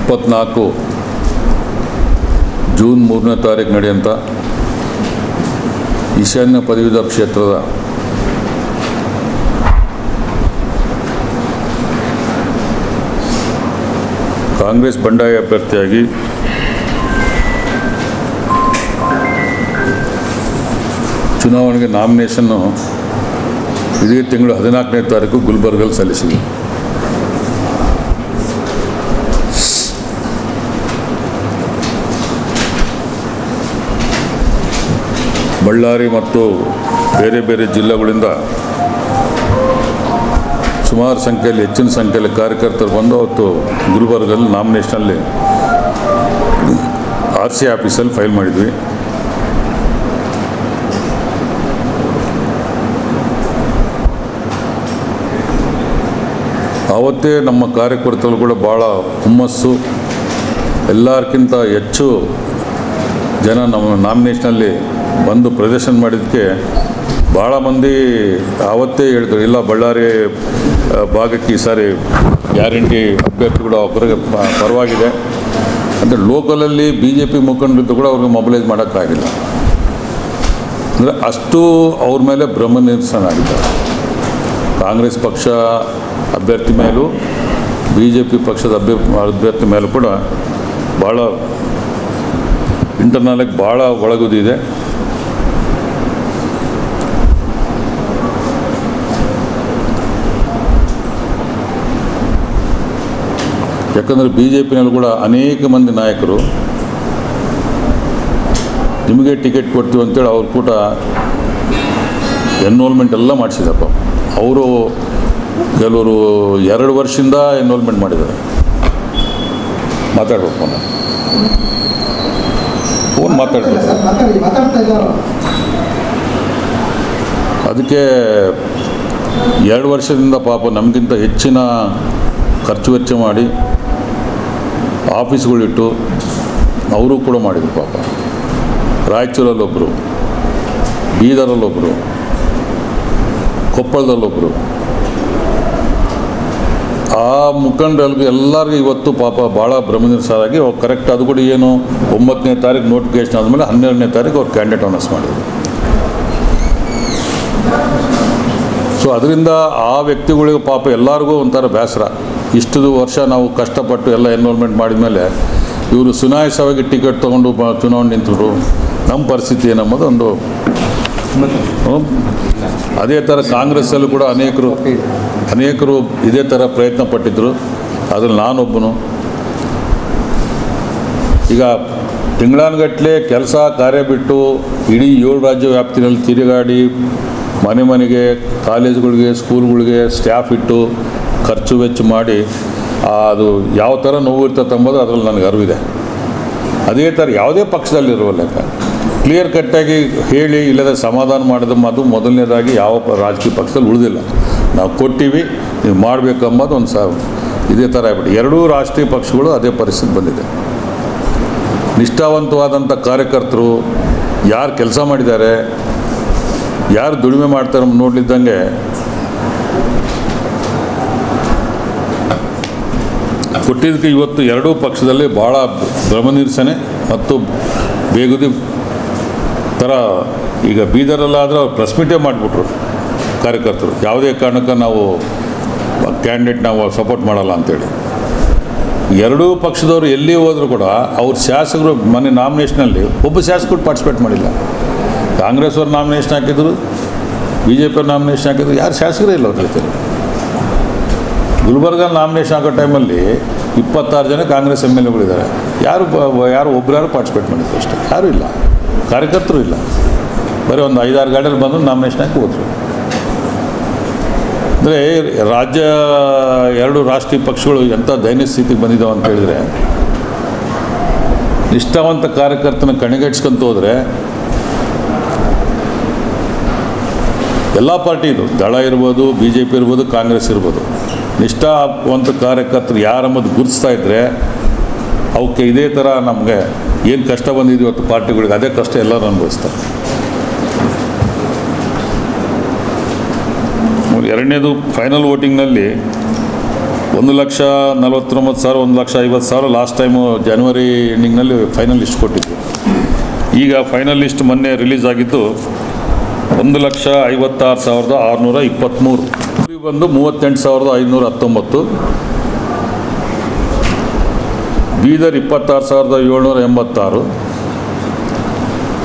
24 June 3ನೇ ತಾರೀಕು ನಡೆಯುವಂಥ ಈಶಾನ್ಯ ಪದವೀಧರ ಕ್ಷೇತ್ರದ ಕಾಂಗ್ರೆಸ್ ಬಂಡಾಯ ಅಭ್ಯರ್ಥಿಯಾಗಿ ಚುನಾವಣೆಗೆ ನಾಮಿನೇಷನ್ನು ಇದೇ ತಿಂಗಳು 14ನೇ ತಾರೀಕು ಗುಲ್ಬರ್ಗಲ್ಲಿ ಸಲ್ಲಿಸಿದೆ. ಬಳ್ಳಾರಿ ಮತ್ತು ಬೇರೆ ಬೇರೆ ಜಿಲ್ಲೆಗಳಿಂದ ಸುಮಾರು ಸಂಖ್ಯೆಯಲ್ಲಿ ಹೆಚ್ಚಿನ ಸಂಖ್ಯೆಯಲ್ಲಿ ಕಾರ್ಯಕರ್ತರು ಬಂದು ಅವತ್ತು ಗುಲ್ಬರ್ಗಲ್ಲಿ ನಾಮಿನೇಷನಲ್ಲಿ RC ಆಫೀಸಲ್ಲಿ ಫೈಲ್ ಮಾಡಿದ್ವಿ. ಆವತ್ತೇ ನಮ್ಮ ಕಾರ್ಯಕರ್ತರು ಕೂಡ ಭಾಳ ಹುಮ್ಮಸ್ಸು, ಎಲ್ಲರಿಗಿಂತ ಹೆಚ್ಚು ಜನ ನಮ್ಮ ನಾಮಿನೇಷನಲ್ಲಿ ಬಂದು ಪ್ರದರ್ಶನ ಮಾಡಿದ್ದಕ್ಕೆ ಭಾಳ ಮಂದಿ ಆವತ್ತೇ ಹೇಳಿದ್ರು, ಇಲ್ಲ ಬಳ್ಳಾರಿ ಭಾಗಕ್ಕೆ ಈ ಸಾರಿ ಗ್ಯಾರಂಟಿ ಅಭ್ಯರ್ಥಿಗಳು ಒಬ್ಬರಿಗೆ ಪರವಾಗಿದೆ ಅಂದರೆ ಲೋಕಲಲ್ಲಿ BJP ಮುಖಂಡರಿದ್ದು ಕೂಡ ಅವ್ರಿಗೆ ಮೊಬಿಲೈಸ್ ಮಾಡೋಕ್ಕಾಗಿಲ್ಲ. ಅಂದರೆ ಅಷ್ಟು ಅವ್ರ ಮೇಲೆ ಭ್ರಮ ನಿರಸನ ಆಗಿದ್ದಾರೆ. ಕಾಂಗ್ರೆಸ್ ಪಕ್ಷ ಅಭ್ಯರ್ಥಿ ಮೇಲೂ BJP ಪಕ್ಷದ ಅಭ್ಯರ್ಥಿ ಮೇಲೂ ಕೂಡ ಭಾಳ ಇಂಟರ್ನಲಾಗಿ ಭಾಳ ಒಳಗುದಿದೆ. ಯಾಕಂದರೆ BJPನಲ್ಲಿ ಕೂಡ ಅನೇಕ ಮಂದಿ ನಾಯಕರು ನಿಮಗೆ ಟಿಕೆಟ್ ಕೊಡ್ತೀವಿ ಅಂತೇಳಿ ಅವ್ರು ಕೂಡ ಎನ್ರೋಲ್ಮೆಂಟ್ ಎಲ್ಲ ಮಾಡಿಸಿದಪ್ಪ. ಅವರು ಕೆಲವರು 2 ವರ್ಷದಿಂದ ಎನ್ರೋಲ್ಮೆಂಟ್ ಮಾಡಿದ್ದಾರೆ. ಮಾತಾಡ್ಬೇಕು ಫೋನ್ ಮಾತಾಡ್ಬೇಕು. ಅದಕ್ಕೆ 2 ವರ್ಷದಿಂದ ಪಾಪ ನಮಗಿಂತ ಹೆಚ್ಚಿನ ಖರ್ಚು ವೆಚ್ಚ ಮಾಡಿ ಆಫೀಸ್ಗಳಿಟ್ಟು ಅವರು ಕೂಡ ಮಾಡಿದರು ಪಾಪ. ರಾಯಚೂರಲ್ಲೊಬ್ಬರು, ಬೀದರಲ್ಲೊಬ್ಬರು, ಕೊಪ್ಪಳದಲ್ಲೊಬ್ಬರು, ಆ ಮುಖಂಡರಿಗೂ ಎಲ್ಲರಿಗೂ ಇವತ್ತು ಪಾಪ ಭಾಳ ಭ್ರಮನಿರಸರಾಗಿ ಅವ್ರು ಕರೆಕ್ಟ್ ಅದು ಕೂಡ ಏನು 9ನೇ ತಾರೀಕು ನೋಟಿಫಿಕೇಶನ್ ಆದಮೇಲೆ 12ನೇ ತಾರೀಕು ಅವ್ರು ಕ್ಯಾಂಡಿಡೇಟ್ ಅನೌನ್ಸ್ ಮಾಡಿದರು. ಸೊ ಅದರಿಂದ ಆ ವ್ಯಕ್ತಿಗಳಿಗೂ ಪಾಪ ಎಲ್ಲರಿಗೂ ಒಂಥರ ಬೇಸರ. ಇಷ್ಟು ವರ್ಷ ನಾವು ಕಷ್ಟಪಟ್ಟು ಎಲ್ಲ ಎನ್ರೋಲ್ಮೆಂಟ್ ಮಾಡಿದ ಮೇಲೆ ಇವರು ಸುನಾಯಸವಾಗಿ ಟಿಕೆಟ್ ತೊಗೊಂಡು ಚುನಾವಣೆ ನಿಂತರು, ನಮ್ಮ ಪರಿಸ್ಥಿತಿ ಏನಂಬುದು ಒಂದು. ಅದೇ ಥರ ಕಾಂಗ್ರೆಸ್ಸಲ್ಲೂ ಕೂಡ ಅನೇಕರು ಇದೇ ಥರ ಪ್ರಯತ್ನ ಪಟ್ಟಿದ್ದರು. ಅದ್ರಲ್ಲಿ ನಾನೊಬ್ಬನು. ಈಗ ತಿಂಗಳಾನುಗಟ್ಟಲೆ ಕೆಲಸ ಕಾರ್ಯ ಬಿಟ್ಟು ಇಡೀ 7 ರಾಜ್ಯ ವ್ಯಾಪ್ತಿನಲ್ಲಿ ತಿರುಗಾಡಿ ಮನೆಗೆ ಕಾಲೇಜುಗಳಿಗೆ ಸ್ಕೂಲ್ಗಳಿಗೆ ಸ್ಟಾಫ್ ಇಟ್ಟು ಖರ್ಚು ವೆಚ್ಚ ಮಾಡಿ ಅದು ಯಾವ ಥರ ನೋವು ಇರ್ತದೆ ಅಂಬೋದು ಅದರಲ್ಲಿ ನನಗೆ ಅರಿವಿದೆ. ಅದೇ ಥರ ಯಾವುದೇ ಪಕ್ಷದಲ್ಲಿರುವಲ್ಲ ಕ್ಲಿಯರ್ ಕಟ್ಟಾಗಿ ಹೇಳಿ ಇಲ್ಲದೆ ಸಮಾಧಾನ ಮಾಡಿದ ಅದು ಮೊದಲನೇದಾಗಿ ಯಾವ ರಾಜಕೀಯ ಪಕ್ಷದಲ್ಲಿ ಉಳಿದಿಲ್ಲ. ನಾವು ಕೊಟ್ಟಿವಿ, ನೀವು ಮಾಡಬೇಕಂಬುದು ಒಂದು ಇದೇ ಥರ ಆಗ್ಬಿಟ್ಟು 2 ರಾಷ್ಟ್ರೀಯ ಪಕ್ಷಗಳು ಅದೇ ಪರಿಸ್ಥಿತಿ ಬಂದಿದೆ. ನಿಷ್ಠಾವಂತವಾದಂಥ ಕಾರ್ಯಕರ್ತರು ಯಾರು ಕೆಲಸ ಮಾಡಿದ್ದಾರೆ, ಯಾರು ದುಡಿಮೆ ಮಾಡ್ತಾರೆ ನೋಡಲಿದ್ದಂಗೆ ಕೊಟ್ಟಿದ್ದಕ್ಕೆ ಇವತ್ತು 2 ಪಕ್ಷದಲ್ಲಿ ಭಾಳ ಭ್ರಮನಿರಸನೆ ಮತ್ತು ಬೇಗುದಿ ಥರ. ಈಗ ಬೀದರಲ್ಲಾದರೆ ಅವ್ರು ಪ್ರೆಸ್ ಮೀಟೇ ಮಾಡಿಬಿಟ್ರು ಕಾರ್ಯಕರ್ತರು, ಯಾವುದೇ ಕಾರಣಕ್ಕೆ ನಾವು ಕ್ಯಾಂಡಿಡೇಟ್ ನಾವು ಸಪೋರ್ಟ್ ಮಾಡಲ್ಲ ಅಂತೇಳಿ. 2 ಪಕ್ಷದವರು ಎಲ್ಲಿ ಹೋದರೂ ಕೂಡ ಅವ್ರ ಶಾಸಕರು ಮೊನ್ನೆ ನಾಮಿನೇಷನಲ್ಲಿ ಒಬ್ಬ ಶಾಸಕರು ಪಾರ್ಟಿಸಿಪೇಟ್ ಮಾಡಿಲ್ಲ. ಕಾಂಗ್ರೆಸ್ ಅವ್ರು ನಾಮಿನೇಷನ್ ಹಾಕಿದ್ರು, BJP ಅವ್ರು ನಾಮಿನೇಷನ್ ಹಾಕಿದ್ರು, ಯಾರು ಶಾಸಕರೇ ಇಲ್ಲ ಅವ್ರ ಜೊತೆ. ಗುಲ್ಬರ್ಗ ನಾಮಿನೇಷನ್ ಹಾಕೋ ಟೈಮಲ್ಲಿ 26 ಜನ ಕಾಂಗ್ರೆಸ್ MLAಗಳಿದ್ದಾರೆ. ಯಾರು ಒಬ್ಬರು ಪಾರ್ಟಿಸಿಪೇಟ್ ಮಾಡಿದ್ರು ಅಷ್ಟೇ, ಯಾರೂ ಇಲ್ಲ, ಕಾರ್ಯಕರ್ತರು ಇಲ್ಲ. ಬರೀ ಒಂದು 5-6 ಗಾಡಿಯಲ್ಲಿ ಬಂದು ನಾಮಿನೇಷನ್ ಹಾಕಿ ಹೋದರು. ಅಂದರೆ ರಾಜ್ಯ 2 ರಾಷ್ಟ್ರೀಯ ಪಕ್ಷಗಳು ಎಂಥ ದಯನೀಯ ಸ್ಥಿತಿಗೆ ಬಂದಿದ್ದಾವೆ ಅಂತ ಹೇಳಿದರೆ, ನಿಷ್ಠಾವಂತ ಕಾರ್ಯಕರ್ತನ ಕಣಿಗಟ್ಸ್ಕೊಂತ ಹೋದರೆ ಎಲ್ಲ ಪಾರ್ಟಿ ಇದು, ದಳ ಇರ್ಬೋದು, BJP ಇರ್ಬೋದು, ಕಾಂಗ್ರೆಸ್ ಇರ್ಬೋದು, ನಿಷ್ಠಾವಂತ ಕಾರ್ಯಕರ್ತರು ಯಾರಂಬುದು ಗುರುತಿಸ್ತಾ ಇದ್ದರೆ ಅವಕ್ಕೆ ಇದೇ ಥರ ನಮಗೆ ಏನು ಕಷ್ಟ ಬಂದಿದೆ ಇವತ್ತು ಪಾರ್ಟಿಗಳಿಗೆ, ಅದೇ ಕಷ್ಟ ಎಲ್ಲರೂ ಅನುಭವಿಸ್ತಾರೆ. ಎರಡನೇದು ಫೈನಲ್ ವೋಟಿಂಗ್ನಲ್ಲಿ 1,49,000 1,50,000 ಲಾಸ್ಟ್ ಟೈಮು ಜನವರಿ ಎಂಡಿಂಗ್ನಲ್ಲಿ ಫೈನಲ್ ಲಿಸ್ಟ್ ಕೊಟ್ಟಿದ್ದು. ಈಗ ಫೈನಲ್ ಲಿಸ್ಟ್ ಮೊನ್ನೆ ರಿಲೀಸ್ ಆಗಿದ್ದು 1,56,623. ಬಂದು 38,519. ಬೀದರ್ 26,786.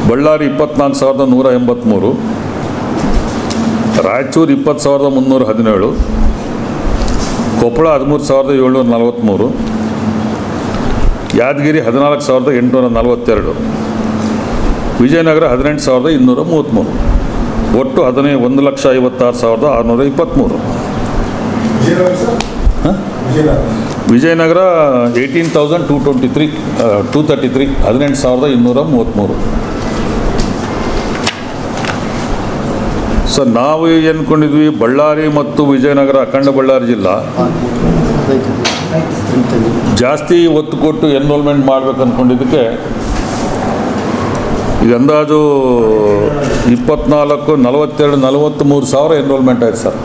ಬಳ್ಳಾರಿ 24,183. ರಾಯಚೂರು 20,317. ಕೊಪ್ಪಳ 13,743. ಯಾದಗಿರಿ 14,842. ವಿಜಯನಗರ 18,233. ಒಟ್ಟು 1,56,623. ವಿಜಯನಗರ 18,233 18,233. ಸರ್ ನಾವು ಅಂದ್ಕೊಂಡಿದ್ವಿ ಬಳ್ಳಾರಿ ಮತ್ತು ವಿಜಯನಗರ ಅಖಂಡ ಬಳ್ಳಾರಿ ಜಿಲ್ಲಾ ಜಾಸ್ತಿ ಒತ್ತು ಕೊಟ್ಟು ಎನ್ರೋಲ್ಮೆಂಟ್ ಮಾಡ್ಬೇಕು ಅಂದ್ಕೊಂಡಿದ್ದಕ್ಕೆ ಈಗ ಅಂದಾಜು 24, 42, 43 ಸಾವಿರ ಎನ್ರೋಲ್ಮೆಂಟ್ ಆಯ್ತು ಸರ್.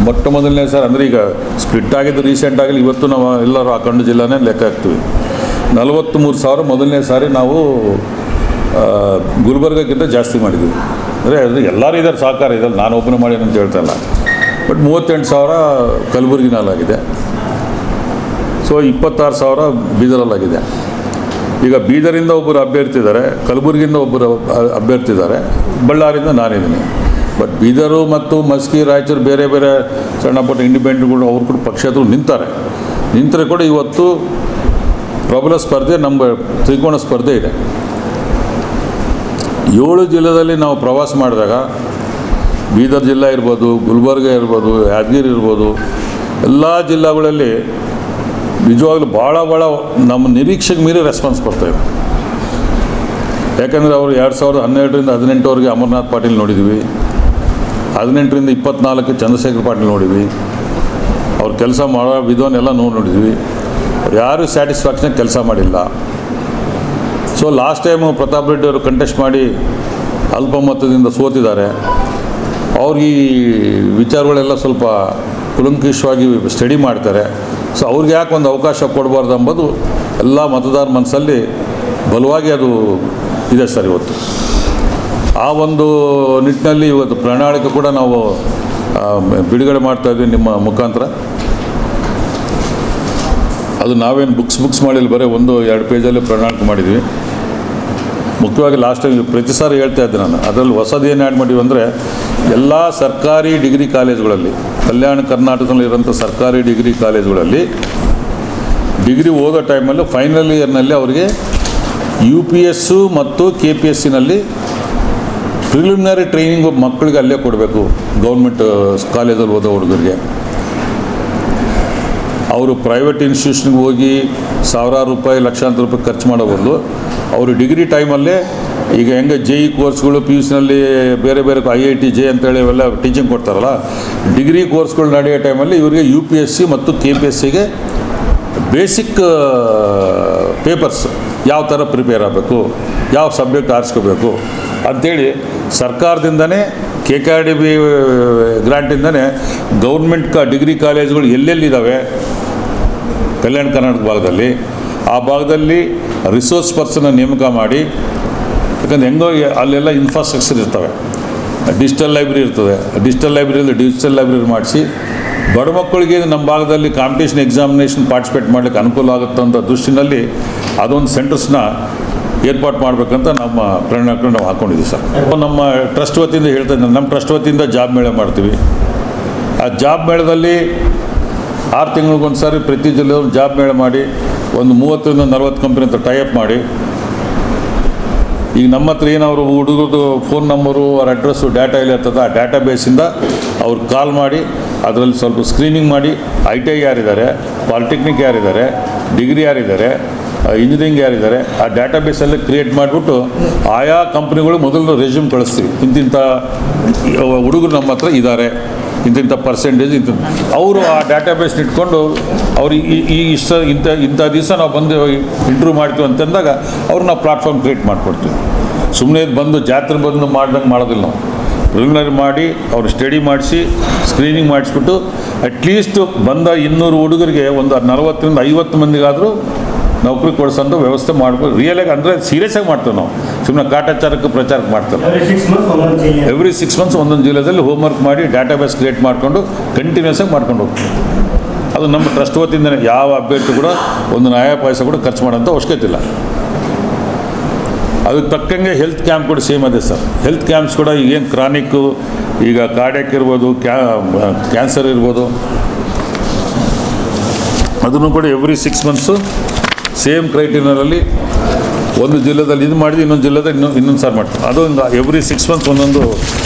ಮೊಟ್ಟ ಮೊದಲನೇ ಸರ್ ಅಂದರೆ ಈಗ ಸ್ಪ್ಲಿಟ್ ಆಗಿದ್ದು ರೀಸೆಂಟ್ ಆಗಲಿ ಇವತ್ತು ನಾವು ಎಲ್ಲರೂ ಅಖಂಡ ಜಿಲ್ಲಾನೇ ಲೆಕ್ಕ ಹಾಕ್ತೀವಿ. 43 ಸಾವಿರ ಮೊದಲನೇ ಸಾರಿ ನಾವು ಗುಲ್ಬರ್ಗಕ್ಕಿಂತ ಜಾಸ್ತಿ ಮಾಡಿದ್ವಿ. ಅಂದರೆ ಅದು ಎಲ್ಲರೂ ಇದ್ದಾರೆ, ಸಹಕಾರ ಇದ್ದಾರೆ, ನಾನು ಒಬ್ಬನೇ ಮಾಡಿ ಅಂತ ಹೇಳ್ತಾ ಇಲ್ಲ. ಬಟ್ 38,000 ಕಲಬುರಗಿನಲ್ಲಾಗಿದೆ. ಸೊ 26,000 ಬೀದರಲ್ಲಾಗಿದೆ. ಈಗ ಬೀದರಿಂದ ಒಬ್ಬರು ಅಭ್ಯರ್ಥಿ ಇದ್ದಾರೆ, ಕಲಬುರಗಿಯಿಂದ ಒಬ್ಬರು ಅಭ್ಯರ್ಥಿ ಇದ್ದಾರೆ, ಬಳ್ಳಾರಿಯಿಂದ ನಾನಿದ್ದೀನಿ. ಬಟ್ ಬೀದರು ಮತ್ತು ಮಸ್ಕಿ, ರಾಯಚೂರು ಬೇರೆ ಬೇರೆ ಸಣ್ಣ ಪುಟ್ಟ ಇಂಡಿಪೆಂಡೆಂಟ್ಗಳು ಅವ್ರು ಕೂಡ ಪಕ್ಷೇತರು ನಿಂತರೆ ಕೂಡ ಇವತ್ತು ಪ್ರಬಲ ಸ್ಪರ್ಧೆ ನಮ್ಮ ತ್ರಿಕೋಣ ಸ್ಪರ್ಧೆ ಇದೆ. 7 ಜಿಲ್ಲೆಯಲ್ಲಿ ನಾವು ಪ್ರವಾಸ ಮಾಡಿದಾಗ ಬೀದರ್ ಜಿಲ್ಲಾ ಇರ್ಬೋದು, ಗುಲ್ಬರ್ಗ ಇರ್ಬೋದು, ಯಾದಗಿರಿ ಇರ್ಬೋದು, ಎಲ್ಲ ಜಿಲ್ಲೆಗಳಲ್ಲಿ ನಿಜವಾಗ್ಲೂ ಭಾಳ ನಮ್ಮ ನಿರೀಕ್ಷೆಗೆ ಮೀರಿ ರೆಸ್ಪಾನ್ಸ್ ಬರ್ತಾಯಿದೆ. ಯಾಕಂದರೆ ಅವರು 2012ರಿಂದ 2018ವರೆಗೆ ಅಮರ್ನಾಥ್ ಪಾಟೀಲ್ ನೋಡಿದ್ವಿ, 2018ರಿಂದ 2024 ಚಂದ್ರಶೇಖರ್ ಪಾಟೀಲ್ ನೋಡಿದ್ವಿ. ಅವ್ರು ಕೆಲಸ ಮಾಡೋ ವಿಧಾನೆಲ್ಲ ನೋಡಿದ್ವಿ. ಅವ್ರು ಯಾರೂ ಸ್ಯಾಟಿಸ್ಫ್ಯಾಕ್ಷನ್ ಕೆಲಸ ಮಾಡಿಲ್ಲ. So last time Pratap Reddy ಅವರು ಕಂಟೆಸ್ಟ್ ಮಾಡಿ ಅಲ್ಪಮತದಿಂದ ಸೋತಿದ್ದಾರೆ. ಅವ್ರಿಗೆ ಈ ವಿಚಾರಗಳೆಲ್ಲ ಸ್ವಲ್ಪ ಕುಲಂಕುಷವಾಗಿ ಸ್ಟಡಿ ಮಾಡ್ತಾರೆ. ಸೊ ಅವ್ರಿಗೆ ಯಾಕೆ ಒಂದು ಅವಕಾಶ ಕೊಡಬಾರ್ದು ಎಂಬುದು ಎಲ್ಲ ಮತದಾರ ಮನಸ್ಸಲ್ಲಿ ಬಲವಾಗಿ ಅದು ಇದೆ ಸರ್. ಇವತ್ತು ಆ ಒಂದು ನಿಟ್ಟಿನಲ್ಲಿ ಇವತ್ತು ಪ್ರಣಾಳಿಕೆ ಕೂಡ ನಾವು ಬಿಡುಗಡೆ ಮಾಡ್ತಾಯಿದ್ವಿ ನಿಮ್ಮ ಮುಖಾಂತರ. ಅದು ನಾವೇನು ಬುಕ್ಸ್ ಮಾಡಿಲ್ಲ, ಬರೀ 1-2 ಪೇಜಲ್ಲಿ ಪ್ರಣಾಳಿಕೆ ಮಾಡಿದ್ವಿ. ಮುಖ್ಯವಾಗಿ ಲಾಸ್ಟ್ ಟೈಮ್ ಪ್ರತಿ ಸಾರಿ ಹೇಳ್ತಾ ಇದ್ದೆ ನಾನು, ಅದರಲ್ಲಿ ಹೊಸದು ಏನು ಆ್ಯಡ್ ಮಾಡಿವಿ ಅಂದರೆ ಎಲ್ಲ ಸರ್ಕಾರಿ ಡಿಗ್ರಿ ಕಾಲೇಜುಗಳಲ್ಲಿ, ಕಲ್ಯಾಣ ಕರ್ನಾಟಕದಲ್ಲಿ ಇರೋಂಥ ಸರ್ಕಾರಿ ಡಿಗ್ರಿ ಕಾಲೇಜುಗಳಲ್ಲಿ ಡಿಗ್ರಿ ಓದೋ ಟೈಮಲ್ಲಿ ಫೈನಲ್ ಇಯರ್ನಲ್ಲಿ ಅವರಿಗೆ UPS ಮತ್ತು KPSCನಲ್ಲಿ ಪ್ರಿಲಿಮಿನರಿ ಟ್ರೈನಿಂಗು ಮಕ್ಕಳಿಗೆ ಅಲ್ಲೇ ಕೊಡಬೇಕು. ಗೌರ್ಮೆಂಟ್ ಕಾಲೇಜಲ್ಲಿ ಓದೋ ಹುಡುಗರಿಗೆ ಅವರು ಪ್ರೈವೇಟ್ ಇನ್ಸ್ಟಿಟ್ಯೂಷನ್ಗೆ ಹೋಗಿ ಸಾವಿರಾರು ರೂಪಾಯಿ, ಲಕ್ಷಾಂತರ ರೂಪಾಯಿ ಖರ್ಚು ಮಾಡೋ ಬದಲು ಅವರು ಡಿಗ್ರಿ ಟೈಮಲ್ಲೇ ಈಗ ಹೆಂಗೆ JE ಕೋರ್ಸ್ಗಳು PUCನಲ್ಲಿ ಬೇರೆ ಬೇರೆ IIT JE ಅಂತೇಳಿ ಇವೆಲ್ಲ ಟೀಚಿಂಗ್ ಕೊಡ್ತಾರಲ್ಲ, ಡಿಗ್ರಿ ಕೋರ್ಸ್ಗಳು ನಡೆಯೋ ಟೈಮಲ್ಲಿ ಇವರಿಗೆ UPSC ಮತ್ತು KPSCಗೆ ಬೇಸಿಕ್ ಪೇಪರ್ಸ್ ಯಾವ ಥರ ಪ್ರಿಪೇರ್ ಆಗಬೇಕು, ಯಾವ ಸಬ್ಜೆಕ್ಟ್ ಆರಿಸ್ಕೋಬೇಕು ಅಂಥೇಳಿ ಸರ್ಕಾರದಿಂದನೇ KKRDB ಗ್ರಾಂಟಿಂದನೇ ಗೌರ್ಮೆಂಟ್ ಡಿಗ್ರಿ ಕಾಲೇಜುಗಳು ಎಲ್ಲೆಲ್ಲಿದ್ದಾವೆ ಕಲ್ಯಾಣ ಕರ್ನಾಟಕ ಭಾಗದಲ್ಲಿ, ಆ ಭಾಗದಲ್ಲಿ ರಿಸೋರ್ಸ್ ಪರ್ಸನ್ನ ನೇಮಕ ಮಾಡಿ, ಯಾಕಂದರೆ ಹೆಂಗೋ ಅಲ್ಲೆಲ್ಲ ಇನ್ಫ್ರಾಸ್ಟ್ರಕ್ಚರ್ ಇರ್ತವೆ, ಡಿಜಿಟಲ್ ಲೈಬ್ರರಿ ಇರ್ತದೆ, ಡಿಜಿಟಲ್ ಲೈಬ್ರರಿ ಮಾಡಿಸಿ ಬಡ ಮಕ್ಕಳಿಗೆ ನಮ್ಮ ಭಾಗದಲ್ಲಿ ಕಾಂಪಿಟೇಷನ್ ಎಕ್ಸಾಮಿನೇಷನ್ ಪಾರ್ಟಿಸಿಪೇಟ್ ಮಾಡಲಿಕ್ಕೆ ಅನುಕೂಲ ಆಗುತ್ತೆ ಅಂತ ದೃಷ್ಟಿನಲ್ಲಿ ಅದೊಂದು ಸೆಂಟರ್ಸ್ನ ಏರ್ಪಾಡು ಮಾಡಬೇಕಂತ ನಮ್ಮ ಪ್ರಣಾಳಿಕೆ ನಾವು ಹಾಕ್ಕೊಂಡಿದ್ದೀವಿ ಸರ್. ನಮ್ಮ ಟ್ರಸ್ಟ್ ವತಿಯಿಂದ ಹೇಳ್ತಾ ಇದ್ದೀನಿ, ನಮ್ಮ ಟ್ರಸ್ಟ್ ವತಿಯಿಂದ ಜಾಬ್ ಮೇಳ ಮಾಡ್ತೀವಿ. ಆ ಜಾಬ್ ಮೇಳದಲ್ಲಿ 6 ತಿಂಗಳಿಗೊಂದು ಸಾರಿ ಪ್ರತಿ ಜಿಲ್ಲೆಯವರು ಜಾಬ್ ಮೇಳ ಮಾಡಿ ಒಂದು 30ರಿಂದ 40 ಕಂಪ್ನಿ ಅಂತ ಟೈಅಪ್ ಮಾಡಿ, ಈಗ ನಮ್ಮ ಹತ್ರ ಏನವರು ಹುಡುಗರದು ಫೋನ್ ನಂಬರು, ಅವ್ರ ಅಡ್ರೆಸ್ಸು ಡಾಟಾ ಎಲ್ಲ ಇರ್ತದೆ, ಆ ಡಾಟಾ ಬೇಸಿಂದ ಅವ್ರು ಕಾಲ್ ಮಾಡಿ ಅದರಲ್ಲಿ ಸ್ವಲ್ಪ ಸ್ಕ್ರೀನಿಂಗ್ ಮಾಡಿ ITI ಯಾರಿದ್ದಾರೆ, ಪಾಲಿಟೆಕ್ನಿಕ್ ಯಾರಿದ್ದಾರೆ, ಡಿಗ್ರಿ ಯಾರಿದ್ದಾರೆ, ಇಂಜಿನಿಯರಿಂಗ್ ಯಾರಿದ್ದಾರೆ, ಆ ಡಾಟಾ ಬೇಸಲ್ಲಿ ಕ್ರಿಯೇಟ್ ಮಾಡಿಬಿಟ್ಟು ಆಯಾ ಕಂಪ್ನಿಗಳು ಮೊದಲು ರೆಸ್ಯೂಮ್ ಕಳಿಸ್ತೀವಿ. ಇಂತಿಂಥ ಹುಡುಗರು ನಮ್ಮ ಹತ್ರ ಇದ್ದಾರೆ, ಇಂತಿಂಥ ಪರ್ಸೆಂಟೇಜ್ ಅವರು ಆ ಡಾಟಾ ಬೇಸ್ನ ಇಟ್ಕೊಂಡು ಅವ್ರು ಇಂಥ ದಿವಸ ನಾವು ಬಂದು ಇಂಟ್ರ್ಯೂ ಮಾಡ್ತೀವಿ ಅಂತಂದಾಗ ಅವ್ರು ನಾವು ಪ್ಲಾಟ್ಫಾರ್ಮ್ ಕ್ರಿಯೇಟ್ ಮಾಡಿಕೊಡ್ತೀವಿ. ಸುಮ್ಮನೆ ಬಂದು ಜಾತ್ರೆ ಬಂದು ಮಾಡ್ದಂಗೆ ಮಾಡೋದಿಲ್ಲ ನಾವು. ಪ್ರಿಲಿಮಿನರಿ ಮಾಡಿ ಅವ್ರು ಸ್ಟಡಿ ಮಾಡಿಸಿ ಸ್ಕ್ರೀನಿಂಗ್ ಮಾಡಿಸ್ಬಿಟ್ಟು ಅಟ್ಲೀಸ್ಟ್ ಬಂದ 200 ಹುಡುಗರಿಗೆ ಒಂದು 40ರಿಂದ 50 ಮಂದಿಗಾದರೂ ನೌಕರಿ ಕೊಡಿಸೋಂಥ ವ್ಯವಸ್ಥೆ ಮಾಡ್ಬೋದು. ರಿಯಲಾಗಿ ಅಂದರೆ ಸೀರಿಯಸ್ಸಾಗಿ ಮಾಡ್ತೇವೆ ನಾವು, ಸುಮ್ಮನೆ ಕಾಟಾಚಾರಕ್ಕೆ ಪ್ರಚಾರಕ್ಕೆ ಮಾಡ್ತೇವೆ. ಎವ್ರಿ 6 ಮಂತ್ಸ್ ಒಂದೊಂದು ಜಿಲ್ಲೆಯಲ್ಲಿ ಹೋಮ್ವರ್ಕ್ ಮಾಡಿ ಡಾಟಾಬೇಸ್ ಕ್ರಿಯೇಟ್ ಮಾಡಿಕೊಂಡು ಕಂಟಿನ್ಯೂಸ್ ಆಗಿ ಮಾಡ್ಕೊಂಡು ಹೋಗ್ತೀವಿ. ಅದು ನಮ್ಮ ಟ್ರಸ್ಟ್ ವತಿಯಿಂದಲೇ ಯಾವ ಅಭ್ಯರ್ಥಿ ಕೂಡ ಒಂದು ನಯಾ ಪೈಸೆ ಕೂಡ ಖರ್ಚು ಮಾಡೋಂಥ ಅವಶ್ಯಕತೆ ಇಲ್ಲ. ಅದಕ್ಕೆ ತಕ್ಕಂಗೆ ಹೆಲ್ತ್ ಕ್ಯಾಂಪ್ ಕೂಡ ಸೇಮ್ ಅದೇ ಸರ್. ಹೆಲ್ತ್ ಕ್ಯಾಂಪ್ಸ್ ಕೂಡ ಈಗೇನು ಕ್ರಾನಿಕ್ಕು, ಈಗ ಕಾರ್ಡಿಯಾಕ್ ಇರ್ಬೋದು, ಕ್ಯಾನ್ಸರ್ ಇರ್ಬೋದು, ಅದನ್ನು ಕೂಡ ಎವ್ರಿ 6 ಮಂತ್ಸು ಸೇಮ್ ಕ್ರೈಟೀರಿಯಾದಲ್ಲಿ ಒಂದು ಜಿಲ್ಲೆದಲ್ಲಿ ಇದು ಮಾಡಿದ್ವಿ, ಇನ್ನೊಂದು ಜಿಲ್ಲೆದಲ್ಲಿ ಇನ್ನೊಂದು ಸಾರಿ ಮಾಡ್ತೀವಿ. ಅದು ಹಿಂಗೆ ಎವ್ರಿ 6 ಮಂತ್ಸ್ ಒಂದೊಂದು